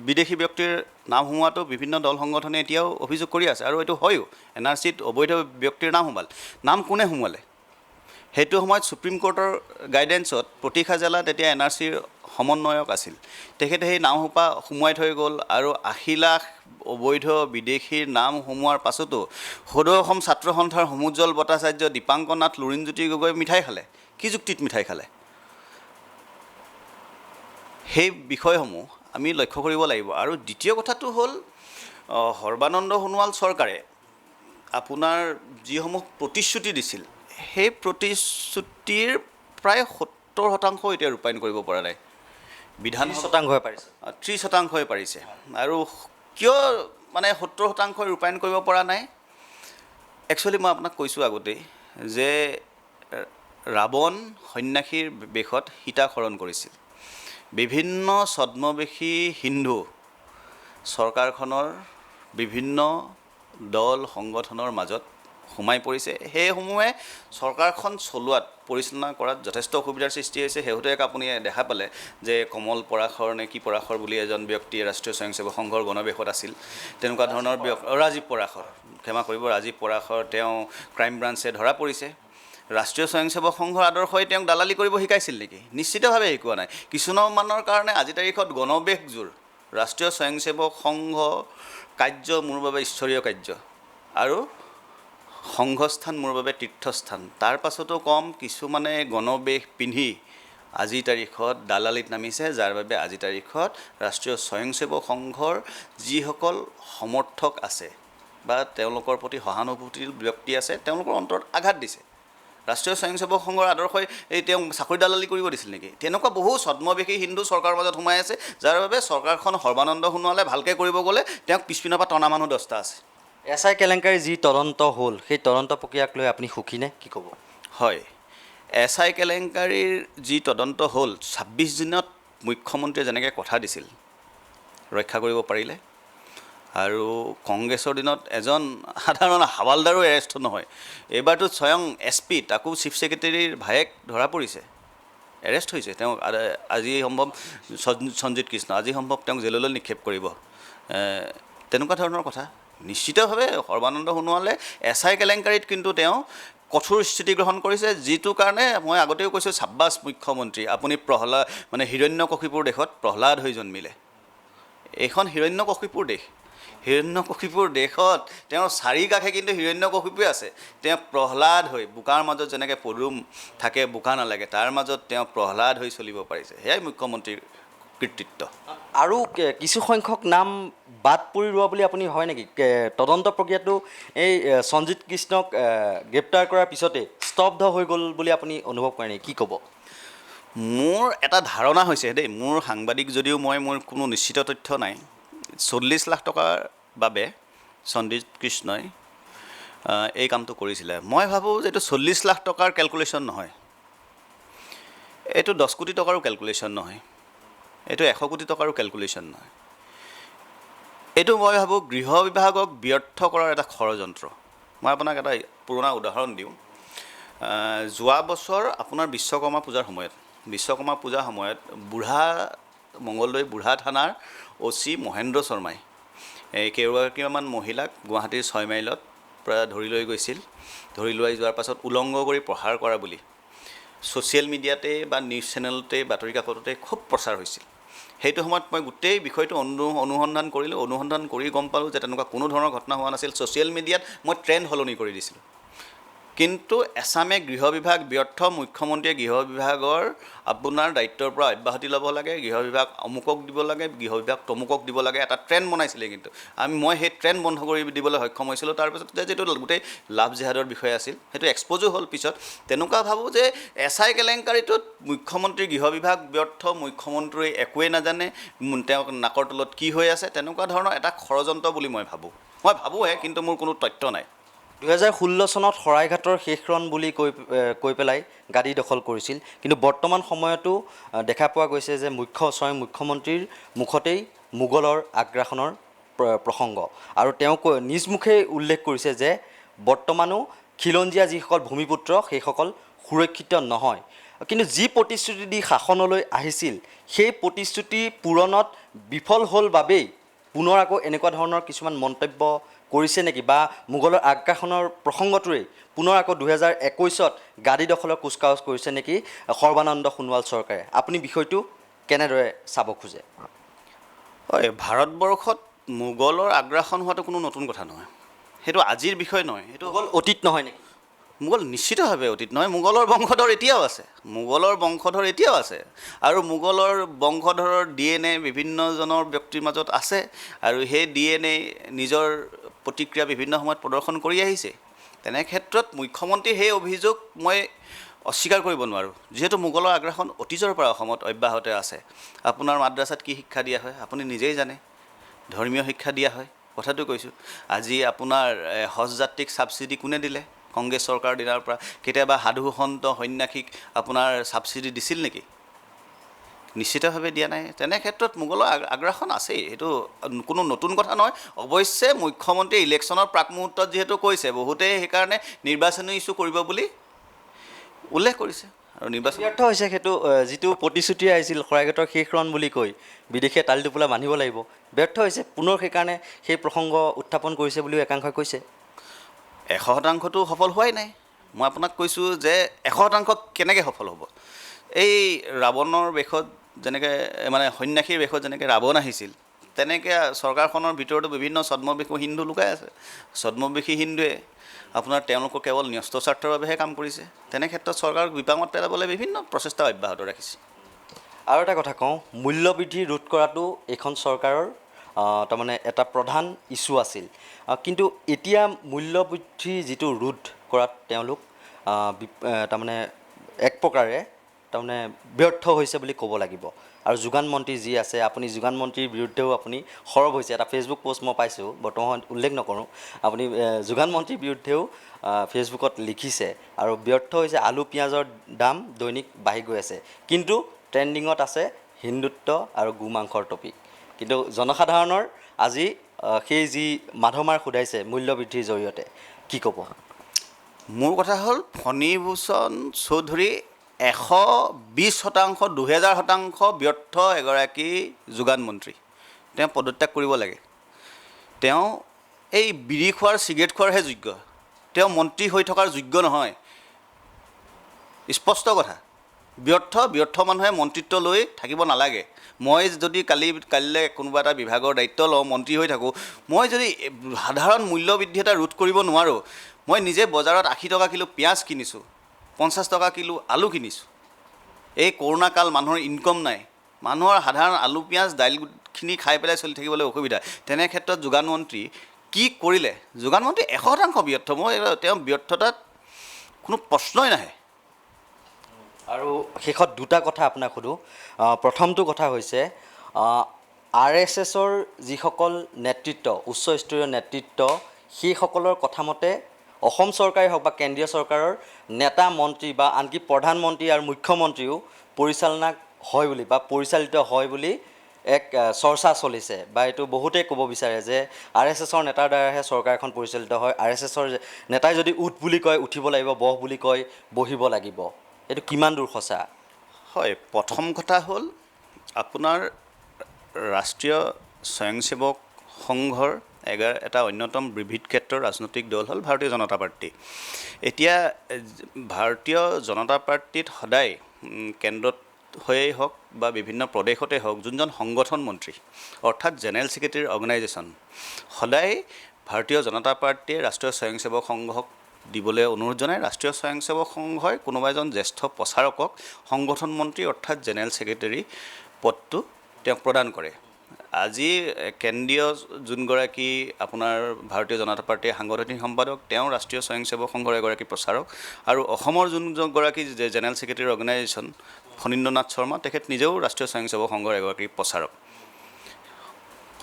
বিদেশী ব্যক্তিৰ নাম সোমোৱাটো বিভিন্ন দল সংগঠনে এতিয়াও অভিযোগ কৰি আছে, আৰু এইটো হয়ও। NRCত অবৈধ ব্যক্তিৰ নাম সোমাল। নাম কোনে সোমোৱালে? সেইটো সময়ত সুপ্ৰিম কোৰ্টৰ গাইডেন্সত প্ৰতীক্ষা জিলাত তেতিয়া NRCৰ সমন্বয়ক আছিল, তেখেতে সেই নামসোপা সোমোৱাই থৈ গ'ল। আৰু 80 লাখ অবৈধ বিদেশীৰ নাম সোমোৱাৰ পাছতো সদৌ অসম ছাত্ৰ সন্থাৰ সমুজ্জ্বল ভট্টাচাৰ্য, দীপাংকৰ নাথ, লুৰিণজ্যোতি গগৈ মিঠাই খালে। কি যুক্তিত মিঠাই খালে? সেই বিষয়সমূহ আমি লক্ষ্য কৰিব লাগিব। আৰু দ্বিতীয় কথাটো হ'ল, সৰ্বানন্দ সোণোৱাল চৰকাৰে আপোনাৰ যিসমূহ প্ৰতিশ্ৰুতি দিছিল, সেই প্ৰতিশ্ৰুতিৰ প্ৰায় 70% এতিয়া ৰূপায়ণ কৰিব পৰা নাই। 30% পাৰিছে। 30% পাৰিছে। আৰু কিয় মানে 70% ৰূপায়ণ কৰিব পৰা নাই? একচুৱেলি মই আপোনাক কৈছোঁ আগতেই যে ৰাৱণ সন্যাসীৰ বেশত সীতাক হৰণ কৰিছিল। বিভিন্ন ছদ্মবেশী হিন্দু চৰকাৰখনৰ বিভিন্ন দল সংগঠনৰ মাজত সোমাই পৰিছে। সেইসমূহে চৰকাৰখন চলোৱাত, পৰিচালনা কৰাত যথেষ্ট অসুবিধাৰ সৃষ্টি হৈছে। শেহতীয়াকৈ আপুনি দেখা পালে যে কমল পৰাশৰ নে কি পৰাশৰ বুলি এজন ব্যক্তি ৰাষ্ট্ৰীয় স্বয়ংসেৱক সংঘৰ গণবেশত আছিল। তেনেকুৱা ধৰণৰ ৰাজীৱ পৰাশৰ, ক্ষমা কৰিব, ৰাজীৱ পৰাশৰ, তেওঁ ক্ৰাইম ব্ৰাঞ্চে ধৰা পৰিছে। ৰাষ্ট্ৰীয় স্বয়ংসেৱক সংঘৰ আদৰ্শই তেওঁক দালালি কৰিব শিকাইছিল নেকি? নিশ্চিতভাৱে শিকোৱা নাই। কিছুমানৰ কাৰণে আজি তাৰিখত গণবেশযোৰ, ৰাষ্ট্ৰীয় স্বয়ংসেৱক সংঘ কাৰ্য মোৰ বাবে ঈশ্বৰীয় কাৰ্য, আৰু সংঘস্থান মোৰ বাবে তীৰ্থস্থান। তাৰ পাছতো কম, কিছুমানে গণবেশ পিন্ধি আজি তাৰিখত দালালিত নামিছে, যাৰ বাবে আজি তাৰিখত ৰাষ্ট্ৰীয় স্বয়ংসেৱক সংঘৰ যিসকল সমৰ্থক আছে বা তেওঁলোকৰ প্ৰতি সহানুভূতিৰ ব্যক্তি আছে, তেওঁলোকৰ অন্তৰত আঘাত দিছে। ৰাষ্ট্ৰীয় স্বয়ংসেৱক সংঘৰ আদৰ্শই তেওঁক চাকৰি দালালি কৰিব দিছিল নেকি? তেনেকুৱা বহু ছদ্মবেশী হিন্দু চৰকাৰৰ মাজত সোমাই আছে, যাৰ বাবে চৰকাৰখন সৰ্বানন্দ সোণোৱালে ভালকৈ কৰিব গ'লে তেওঁক পিছপিনৰ পৰা টনা মানুহ 10টা আছে। SI কেলেংকাৰীৰ যি তদন্ত হ'ল, সেই তদন্ত প্ৰক্ৰিয়াক লৈ আপুনি সুখীনে? কি ক'ব? হয়, SI কেলেংকাৰীৰ যি তদন্ত হ'ল, 26 দিনত মুখ্যমন্ত্ৰীয়ে যেনেকৈ কথা দিছিল ৰক্ষা কৰিব পাৰিলে আৰু কংগ্ৰেছৰ দিনত এজন সাধাৰণ হাৱালদাৰো এৰেষ্ট নহয় এইবাৰতো স্বয়ং SP তাকো চিফ ছেক্ৰেটেৰীৰ ভায়েক ধৰা পৰিছে এৰেষ্ট হৈছে তেওঁক আজি সম্ভৱ সঞ্জিত কৃষ্ণ আজি সম্ভৱ তেওঁক জেললৈ নিক্ষেপ কৰিব তেনেকুৱা ধৰণৰ কথা নিশ্চিতভাৱে সৰ্বানন্দ সোণোৱালে SI কেলেংকাৰীত কিন্তু তেওঁ কঠোৰ স্থিতি গ্ৰহণ কৰিছে যিটো কাৰণে মই আগতেও কৈছোঁ ছাব্বাছ মুখ্যমন্ত্ৰী আপুনি মানে হিৰণ্যকশিপুৰ দেশত প্ৰহ্লাদ হৈ জন্মিলে এইখন হিৰণ্যকশিপুৰ দেশ হিৰণ্যকশিপুৰ দেশত তেওঁৰ চাৰিকাষে কিন্তু হিৰণ্যকশিপুৱে আছে তেওঁ প্ৰহ্লাদ হৈ বোকাৰ মাজত যেনেকৈ পদুম থাকে বোকা নালাগে তাৰ মাজত তেওঁ প্ৰহ্লাদ হৈ চলিব পাৰিছে সেয়াই মুখ্যমন্ত্ৰীৰ কৃতিত্ব আৰু কিছু সংখ্যক নাম বাদ পৰি ৰোৱা বুলি আপুনি হয় নেকি তদন্ত প্ৰক্ৰিয়াটো এই সঞ্জিত কৃষ্ণক গ্ৰেপ্তাৰ কৰাৰ পিছতে স্তব্ধ হৈ গ'ল বুলি আপুনি অনুভৱ কৰে নেকি কি ক'ব মোৰ এটা ধাৰণা হৈছে দেই মোৰ সাংবাদিক যদিও মোৰ কোনো নিশ্চিত তথ্য নাই 40 লাখ টকাৰ বাবে সঞ্জিত কৃষ্ণই এই কামটো কৰিছিলে মই ভাবোঁ যে এইটো 40 লাখ টকাৰ কেলকুলেশ্যন নহয় এইটো 10 কোটি টকাৰো কেলকুলেশ্যন নহয় এইটো 100 কোটি টকাৰো কেলকুলেশ্যন নহয় এইটো মই ভাবোঁ গৃহ বিভাগক ব্যৰ্থ কৰাৰ এটা ষড়যন্ত্ৰ মই আপোনাক এটা পুৰণা উদাহৰণ দিওঁ যোৱা বছৰ আপোনাৰ বিশ্বকৰ্মা পূজাৰ সময়ত বুঢ়া মংগলদৈ বুঢ়া থানাৰ OC মহেন্দ্ৰ শৰ্মাই এই কেইগৰাকীমান মহিলাক গুৱাহাটীৰ 6 মাইলত পৰা ধৰি লৈ গৈছিল ধৰি লৈ যোৱাৰ পাছত উলংঘ কৰি প্ৰহাৰ কৰা বুলি ছ'চিয়েল মিডিয়াতে বা নিউজ চেনেলতে বাতৰি কাকততে খুব প্ৰচাৰ হৈছিল সেইটো সময়ত মই গোটেই বিষয়টো অনুসন্ধান কৰি গম পালোঁ যে তেনেকুৱা কোনো ধৰণৰ ঘটনা হোৱা নাছিল ছ'চিয়েল মিডিয়াত মই ট্ৰেণ্ড সলনি কৰি দিছিলোঁ কিন্তু এছামে গৃহ বিভাগ ব্যৰ্থ মুখ্যমন্ত্ৰীয়ে গৃহ বিভাগৰ আপোনাৰ দায়িত্বৰ পৰা অব্যাহতি ল'ব লাগে গৃহ বিভাগ অমুকক দিব লাগে গৃহ বিভাগ তমুকক দিব লাগে এটা ট্ৰেণ্ড বনাইছিলে কিন্তু মই সেই ট্ৰেণ্ড বন্ধ কৰি দিবলৈ সক্ষম হৈছিলোঁ তাৰপিছত যিটো গোটেই লাভ জেহাদৰ বিষয় আছিল সেইটো এক্সপ'জো হ'ল পিছত তেনেকুৱা ভাবোঁ যে SI কেলেংকাৰীটোত মুখ্যমন্ত্ৰীৰ গৃহ বিভাগ ব্যৰ্থ মুখ্যমন্ত্ৰীয়ে একোৱেই নাজানে তেওঁক নাকৰ তলত কি হৈ আছে তেনেকুৱা ধৰণৰ এটা ষড়যন্ত্ৰ বুলি মই ভাবোঁহে কিন্তু মোৰ কোনো তথ্য নাই 2016 চনত শৰাইঘাটৰ শেষৰণ বুলি কৈ পেলাই গাদী দখল কৰিছিল কিন্তু বৰ্তমান সময়তো দেখা পোৱা গৈছে যে স্বয়ং মুখ্যমন্ত্ৰীৰ মুখতেই মোগলৰ আগ্ৰাসনৰ প্ৰসংগ আৰু তেওঁ নিজ মুখে উল্লেখ কৰিছে যে বৰ্তমানো খিলঞ্জীয়া যিসকল ভূমিপুত্ৰ সেইসকল সুৰক্ষিত নহয় কিন্তু যি প্ৰতিশ্ৰুতি দি শাসনলৈ আহিছিল সেই প্ৰতিশ্ৰুতি পূৰণত বিফল হ'ল বাবেই পুনৰ আকৌ এনেকুৱা ধৰণৰ কিছুমান মন্তব্য কৰিছে নেকি বা মোগলৰ আগ্ৰাসনৰ প্ৰসংগটোৰেই পুনৰ আকৌ 2021ত গাদী দখলৰ কুচকাৱাজ কৰিছে নেকি সৰ্বানন্দ সোণোৱাল চৰকাৰে আপুনি বিষয়টো কেনেদৰে চাব খোজে হয় ভাৰতবৰ্ষত মোগলৰ আগ্ৰাসন হোৱাটো কোনো নতুন কথা নহয় সেইটো আজিৰ বিষয় নহয় সেইটো মোগল অতীত নহয় নেকি মোগল নিশ্চিতভাৱে অতীত নহয় মোগলৰ বংশধৰ এতিয়াও আছে আৰু মোগলৰ বংশধৰৰ DNA বিভিন্নজনৰ ব্যক্তিৰ মাজত আছে আৰু সেই DNA নিজৰ প্ৰতিক্ৰিয়া বিভিন্ন সময়ত প্ৰদৰ্শন কৰি আহিছে তেনে ক্ষেত্ৰত মুখ্যমন্ত্ৰীৰ সেই অভিযোগ মই অস্বীকাৰ কৰিব নোৱাৰোঁ যিহেতু মোগলৰ আগ্ৰাসন অতীজৰ পৰা অসমত অব্যাহত আছে আপোনাৰ মাদ্ৰাছাত কি শিক্ষা দিয়া হয় আপুনি নিজেই জানে ধৰ্মীয় শিক্ষা দিয়া হয় কথাটো কৈছোঁ আজি আপোনাৰ হজ যাত্ৰীক ছাবচিডি কোনে দিলে কংগ্ৰেছ চৰকাৰৰ দিনাৰ পৰা কেতিয়াবা সাধু সন্ত সন্যাসীক আপোনাৰ ছাবচিডি দিছিল নেকি নিশ্চিতভাৱে দিয়া নাই তেনে ক্ষেত্ৰত মোগলৰ আগ্ৰাসন আছেই এইটো কোনো নতুন কথা নহয় অৱশ্যে মুখ্যমন্ত্ৰী ইলেকশ্যনৰ প্ৰাক মুহূৰ্তত যিহেতু কৈছে বহুতেই সেইকাৰণে নিৰ্বাচনী ইছ্যু কৰিব বুলি উল্লেখ কৰিছে আৰু নিৰ্বাচন ব্যৰ্থ হৈছে সেইটো যিটো প্ৰতিশ্ৰুতি আহিছিল শৰাইঘাটৰ শেষৰণ বুলি কৈ বিদেশে তালি টোপোলা মানিব লাগিব ব্যৰ্থ হৈছে পুনৰ সেইকাৰণে সেই প্ৰসংগ উত্থাপন কৰিছে বুলিও একাংশই কৈছে 100%টো সফল হোৱাই নাই মই আপোনাক কৈছোঁ যে 100% কেনেকৈ সফল হ'ব এই ৰাৱণৰ বেশত যেনেকৈ মানে সন্যাসীৰ বেশত যেনেকৈ ৰাৱণ আহিছিল তেনেকৈ চৰকাৰখনৰ ভিতৰতো বিভিন্ন ছদ্মবেশী হিন্দু লুকাই আছে ছদ্মবেশী হিন্দুৱে আপোনাৰ তেওঁলোকক কেৱল ন্যস্ত স্বাৰ্থৰ বাবেহে কাম কৰিছে তেনে ক্ষেত্ৰত চৰকাৰক বিপাঙত পেলাবলৈ বিভিন্ন প্ৰচেষ্টা অব্যাহত ৰাখিছে আৰু এটা কথা কওঁ মূল্যবৃদ্ধি ৰোধ কৰাটো এইখন চৰকাৰৰ তাৰমানে এটা প্ৰধান ইছ্যু আছিল কিন্তু এতিয়া মূল্যবৃদ্ধি যিটো ৰোধ কৰাত তেওঁলোক তাৰমানে এক প্ৰকাৰে তাৰমানে ব্যৰ্থ হৈছে বুলি ক'ব লাগিব আৰু যোগান মন্ত্ৰী যি আছে আপুনি যোগান মন্ত্ৰীৰ বিৰুদ্ধেও আপুনি সৰব হৈছে এটা ফেচবুক পোষ্ট মই পাইছোঁ বৰ্তমান উল্লেখ নকৰোঁ আপুনি যোগান মন্ত্ৰীৰ বিৰুদ্ধেও ফেচবুকত লিখিছে আৰু ব্যৰ্থ হৈছে আলু পিঁয়াজৰ দাম দৈনিক বাঢ়ি গৈ আছে কিন্তু ট্ৰেণ্ডিঙত আছে হিন্দুত্ব আৰু গো মাংসৰ টপিক। কিন্তু জনসাধাৰণৰ আজি সেই যি মাধমাৰ সোধাইছে মূল্যবৃদ্ধিৰ জৰিয়তে কি ক'ব? মোৰ কথা হ'ল ফণীভূষণ চৌধুৰী 120%, 2000% ব্যৰ্থ এগৰাকী যোগান মন্ত্ৰী। তেওঁ পদত্যাগ কৰিব লাগে। তেওঁ এই বিড়ি খোৱাৰ চিগাৰেট খোৱাৰহে যোগ্য, তেওঁ মন্ত্ৰী হৈ থকাৰ যোগ্য নহয়। স্পষ্ট কথা। ব্যৰ্থ মানুহে মন্ত্ৰিত্ব লৈ থাকিব নালাগে। মই যদি কালিলৈ কোনোবা এটা বিভাগৰ দায়িত্ব লওঁ, মন্ত্ৰী হৈ থাকোঁ, মই যদি সাধাৰণ মূল্যবৃদ্ধি এটা ৰোধ কৰিব নোৱাৰোঁ, মই নিজে বজাৰত 80 টকা কিলো পিঁয়াজ কিনিছোঁ, 50 টকা কিলো আলু কিনিছোঁ। এই কৰোণা কাল, মানুহৰ ইনকম নাই, মানুহৰ সাধাৰণ আলু পিঁয়াজ দাইলখিনি খাই পেলাই চলি থাকিবলৈ অসুবিধা। তেনে ক্ষেত্ৰত যোগান মন্ত্ৰী কি কৰিলে? যোগান মন্ত্ৰী 100% ব্যৰ্থ। মই তেওঁ ব্যৰ্থতাত কোনো প্ৰশ্নই নাহে। আৰু শেষত দুটা কথা আপোনাক সোধোঁ। প্ৰথমটো কথা হৈছে RSSৰ যিসকল নেতৃত্ব, উচ্চস্তৰীয় নেতৃত্ব, সেইসকলৰ কথা মতে অসম চৰকাৰেই হওক বা কেন্দ্ৰীয় চৰকাৰৰ নেতা মন্ত্ৰী বা আনকি প্ৰধানমন্ত্ৰী আৰু মুখ্যমন্ত্ৰীও পৰিচালনা হয় বুলি বা পৰিচালিত হয় বুলি এক চৰ্চা চলিছে, বা এইটো বহুতেই ক'ব বিচাৰে যে RSSৰ নেতাৰ দ্বাৰাহে চৰকাৰখন পৰিচালিত হয়। RSSৰ নেতাই যদি উঠ বুলি কয় উঠিব লাগিব, বহ বুলি কয় বহিব লাগিব। এইটো কিমান দূৰ সঁচা? হয়, প্ৰথম কথা হ'ল আপোনাৰ ৰাষ্ট্ৰীয় স্বয়ংসেৱক সংঘৰ এটা অন্যতম বিবৃত ক্ষেত্ৰৰ ৰাজনৈতিক দল হ'ল ভাৰতীয় জনতা পাৰ্টি। এতিয়া ভাৰতীয় জনতা পাৰ্টিত সদায় কেন্দ্ৰত হৈয়েই হওক বা বিভিন্ন প্ৰদেশতে হওক, যোনজন সংগঠন মন্ত্ৰী অৰ্থাৎ জেনেৰেল ছেক্ৰেটাৰী অৰ্গেনাইজেশ্যন, সদায় ভাৰতীয় জনতা পাৰ্টীয়ে ৰাষ্ট্ৰীয় স্বয়ংসেৱক সংঘক দিবলৈ অনুৰোধ জনায়। ৰাষ্ট্ৰীয় স্বয়ংসেৱক সংঘই কোনোবা এজন জ্যেষ্ঠ প্ৰচাৰকক সংগঠন মন্ত্ৰী অৰ্থাৎ জেনেৰেল ছেক্ৰেটাৰী পদটো তেওঁক প্ৰদান কৰে। আজি কেন্দ্ৰীয় যোনগৰাকী আপোনাৰ ভাৰতীয় জনতা পাৰ্টীৰ সাংগঠনিক সম্পাদক, তেওঁ ৰাষ্ট্ৰীয় স্বয়ংসেৱক সংঘৰ এগৰাকী প্ৰচাৰক, আৰু অসমৰ যোনগৰাকী general secretary organisation Phanindranath Sharma, তেখেত নিজেও ৰাষ্ট্ৰীয় স্বয়ংসেৱক সংঘৰ এগৰাকী প্ৰচাৰক।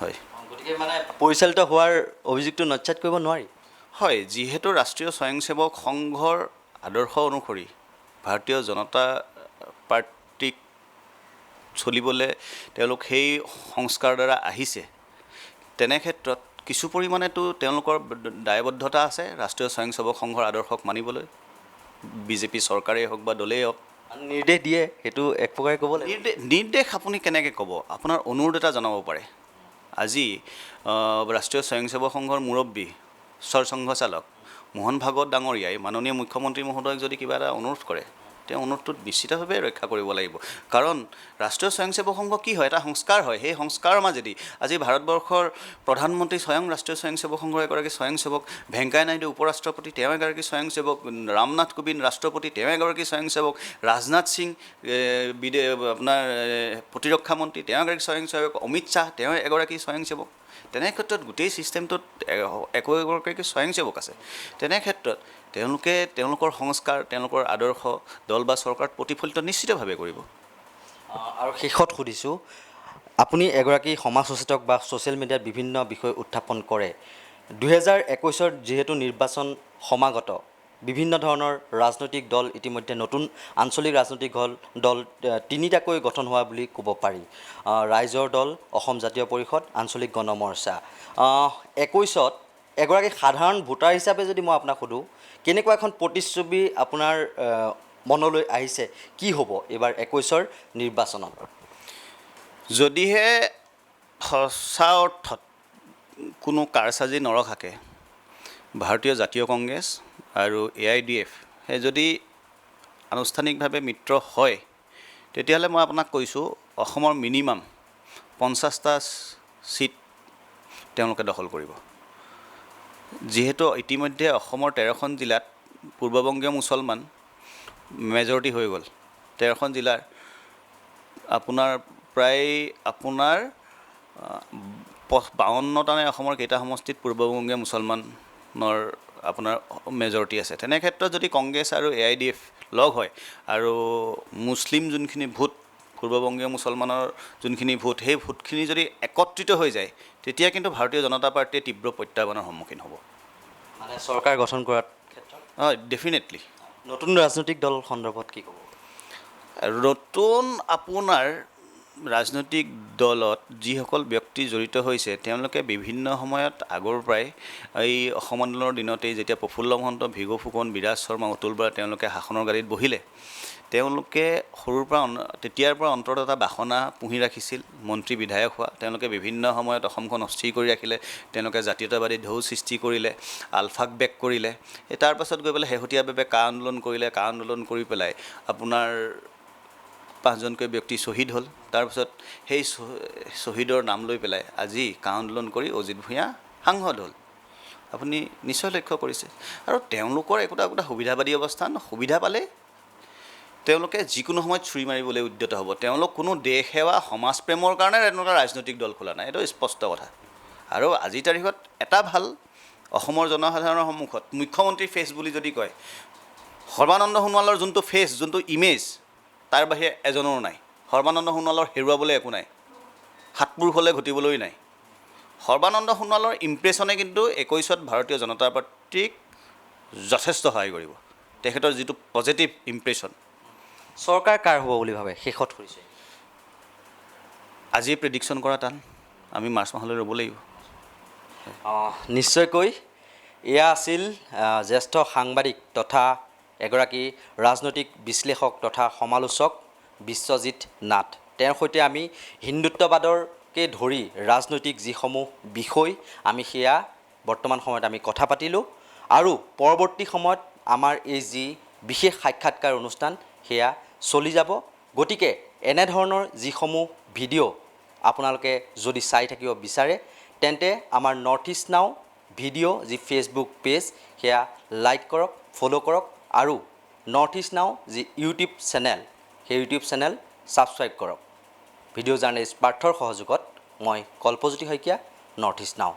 হয়, গতিকে মানে পৰিচালিত হোৱাৰ অভিযোগটো নচ্যাত কৰিব নোৱাৰি। হয়, যিহেতু ৰাষ্ট্ৰীয় স্বয়ংসেৱক সংঘৰ আদৰ্শ অনুসৰি ভাৰতীয় জনতা পাৰ্টীক চলিবলৈ তেওঁলোক সেই সংস্কাৰৰ দ্বাৰা আহিছে, তেনে ক্ষেত্ৰত কিছু পৰিমাণেতো তেওঁলোকৰ দায়বদ্ধতা আছে ৰাষ্ট্ৰীয় স্বয়ংসেৱক সংঘৰ আদৰ্শক মানিবলৈ। বিজেপি চৰকাৰেই হওক বা দলেই হওক নিৰ্দেশ দিয়ে, সেইটো এক প্ৰকাৰে ক'ব লাগিব। নিৰ্দেশ আপুনি কেনেকৈ ক'ব? আপোনাৰ অনুৰোধ এটা জনাব পাৰে। আজি ৰাষ্ট্ৰীয় স্বয়ংসেৱক সংঘৰ মুৰব্বী সৰসংঘ চালক মোহন ভাগৱত ডাঙৰীয়াই মাননীয় মুখ্যমন্ত্ৰী মহোদয়ক যদি কিবা এটা অনুৰোধ কৰে, তেওঁ অনুৰোধটোত নিশ্চিতভাৱে ৰক্ষা কৰিব লাগিব। কাৰণ ৰাষ্ট্ৰীয় স্বয়ংসেৱক সংঘ কি হয়? এটা সংস্কাৰ হয়। সেই সংস্কাৰৰ মাজেদি আজি ভাৰতবৰ্ষৰ প্ৰধানমন্ত্ৰী স্বয়ং ৰাষ্ট্ৰীয় স্বয়ংসেৱক সংঘৰ এগৰাকী স্বয়ংসেৱক, ভেংকায়া নাইডু উপৰাষ্ট্ৰপতি, তেওঁ এগৰাকী স্বয়ংসেৱক, ৰামনাথ কোবিন্দ ৰাষ্ট্ৰপতি, তেওঁ এগৰাকী স্বয়ংসেৱক, ৰাজনাথ সিং আপোনাৰ প্ৰতিৰক্ষা মন্ত্ৰী, তেওঁ এগৰাকী স্বয়ংসেৱক, অমিত শ্বাহ তেওঁ এগৰাকী স্বয়ংসেৱক। তেনে ক্ষেত্ৰত গোটেই ছিষ্টেমটোত একোগৰাকী স্বয়ংসেৱক আছে। তেনে ক্ষেত্ৰত তেওঁলোকে তেওঁলোকৰ সংস্কাৰ, তেওঁলোকৰ আদৰ্শ দল বা চৰকাৰত প্ৰতিফলিত নিশ্চিতভাৱে কৰিব। আৰু শেষত সুধিছোঁ, আপুনি এগৰাকী সমাজ সচেতক বা ছ'চিয়েল মিডিয়াত বিভিন্ন বিষয় উত্থাপন কৰে। 2021 যিহেতু নিৰ্বাচন সমাগত, বিভিন্ন ধৰণৰ ৰাজনৈতিক দল ইতিমধ্যে নতুন আঞ্চলিক ৰাজনৈতিক দল 3টাকৈ গঠন হোৱা বুলি ক'ব পাৰি। ৰাইজৰ দল, অসম জাতীয় পৰিষদ, আঞ্চলিক গণ মৰ্চা। 21ত এগৰাকী সাধাৰণ ভোটাৰ হিচাপে যদি মই আপোনাক সোধোঁ, কেনেকুৱা এখন প্ৰতিচ্ছবি আপোনাৰ মনলৈ আহিছে? কি হ'ব এইবাৰ 21ৰ নিৰ্বাচনত? যদিহে সঁচা অৰ্থত কোনো কাৰচাজি নৰখাকে ভাৰতীয় জাতীয় কংগ্ৰেছ আৰু AIDF যদি আনুষ্ঠানিকভাৱে মিত্ৰ হয়, তেতিয়াহ'লে মই আপোনাক কৈছোঁ অসমৰ মিনিমাম 50টা ছিট তেওঁলোকে দখল কৰিব। যিহেতু ইতিমধ্যে অসমৰ 13খন জিলাত পূৰ্ববংগীয় মুছলমান মেজৰিটি হৈ গ'ল। 13খন জিলাৰ আপোনাৰ প্ৰায় 52টা অসমৰ কেইটা সমষ্টিত পূৰ্ববংগীয় মুছলমানৰ আপোনাৰ মেজৰিটি আছে। তেনে ক্ষেত্ৰত যদি কংগ্ৰেছ আৰু AIDF লগ হয় আৰু মুছলিম যোনখিনি ভোট, পূৰ্ববংগীয় মুছলমানৰ যোনখিনি ভোট, সেই ভোটখিনি যদি একত্ৰিত হৈ যায়, তেতিয়া কিন্তু ভাৰতীয় জনতা পাৰ্টীয়ে তীব্ৰ প্ৰত্যাহ্বানৰ সন্মুখীন হ'ব। মানে চৰকাৰ গঠন কৰাৰ ক্ষেত্ৰত? হয়, ডেফিনেটলি। নতুন ৰাজনৈতিক দল সন্দৰ্ভত কি ক'ব? নতুন আপোনাৰ ৰাজনৈতিক দলত যিসকল ব্যক্তি জড়িত হৈছে তেওঁলোকে বিভিন্ন সময়ত আগৰ পৰাই এই অসম আন্দোলনৰ দিনতেই যেতিয়া প্ৰফুল্ল মহন্ত, ভিগু ফুকন, বিৰাজ শৰ্মা, অতুল বৰা তেওঁলোকে শাসনৰ গাড়ীত বহিলে, তেওঁলোকে সৰুৰ পৰা তেতিয়াৰ পৰা অন্তৰত এটা বাসনা পুহি ৰাখিছিল মন্ত্ৰী বিধায়ক হোৱা। তেওঁলোকে বিভিন্ন সময়ত অসমখন অস্থিৰ কৰি ৰাখিলে, তেওঁলোকে জাতীয়তাবাদী ঢৌ সৃষ্টি কৰিলে, আলফাক বেক কৰিলে, তাৰ পাছত গৈ পেলাই শেহতীয়াভাৱে কা আন্দোলন কৰিলে। কা আন্দোলন কৰি পেলাই আপোনাৰ 5জনকৈ ব্যক্তি শ্বহীদ হ'ল। তাৰপিছত সেই শ্বহীদৰ নাম লৈ পেলাই আজি কা আন্দোলন কৰি অজিত ভূঞা সাংসদ হ'ল। আপুনি নিশ্চয় লক্ষ্য কৰিছে। আৰু তেওঁলোকৰ একোটা সুবিধাবাদী অৱস্থান, সুবিধা পালে তেওঁলোকে যিকোনো সময়ত চুৰি মাৰিবলৈ উদ্যত হ'ব। তেওঁলোক কোনো দেশ সেৱা, সমাজপ্ৰেমৰ কাৰণে তেনেকুৱা ৰাজনৈতিক দল খোলা নাই, এইটো স্পষ্ট কথা। আৰু আজিৰ তাৰিখত এটা ভাল, অসমৰ জনসাধাৰণৰ সন্মুখত মুখ্যমন্ত্ৰী ফেচ বুলি যদি কয়, সৰ্বানন্দ সোণোৱালৰ যোনটো ফেচ, যোনটো ইমেজ, তাৰ বাহিৰে এজনৰ নাই। সৰ্বানন্দ সোণোৱালৰ হেৰুৱাবলৈ একো নাই, সাতপুৰুষলৈ ঘটিবলৈ নাই। সৰ্বানন্দ সোণোৱালৰ ইমপ্ৰেশ্যনে কিন্তু 21ত ভাৰতীয় জনতা পাৰ্টীক যথেষ্ট সহায় কৰিব। তেখেতৰ যিটো পজিটিভ ইমপ্ৰেশ্যন। চৰকাৰ কাৰ হ'ব বুলি ভাবে? শেষত কৰিছে আজি প্ৰেডিকশ্যন কৰা টান, আমি মাৰ্চ মাহলৈ ৰ'ব লাগিব। নিশ্চয়কৈ এয়া আছিল জ্যেষ্ঠ সাংবাদিক তথা এগৰাকী ৰাজনৈতিক বিশ্লেষক তথা সমালোচক বিশ্বজিৎ নাথ। তেওঁৰ সৈতে আমি হিন্দুত্ববাদৰকে ধৰি ৰাজনৈতিক যিসমূহ বিষয় আমি সেয়া বৰ্তমান সময়ত আমি কথা পাতিলোঁ। আৰু পৰৱৰ্তী সময়ত আমাৰ এই যি বিশেষ সাক্ষাৎকাৰ অনুষ্ঠান সেয়া চলি যাব। গতিকে এনেধৰণৰ যিসমূহ ভিডিঅ' আপোনালোকে যদি চাই থাকিব বিচাৰে তেন্তে আমাৰ নৰ্থ ইষ্ট নাও ভিডিঅ' যি ফেচবুক পেজ সেয়া লাইক কৰক, ফ'ল' কৰক, আৰু নৰ্থ ইষ্ট নাও যি ইউটিউব চেনেল সেই ইউটিউব চেনেল ছাবস্ক্ৰাইব কৰক। ভিডিঅ' জাৰ্নেলিষ্ট পাৰ্থৰ সহযোগত মই কল্পজ্যোতি শইকীয়া, নৰ্থ ইষ্ট নাও।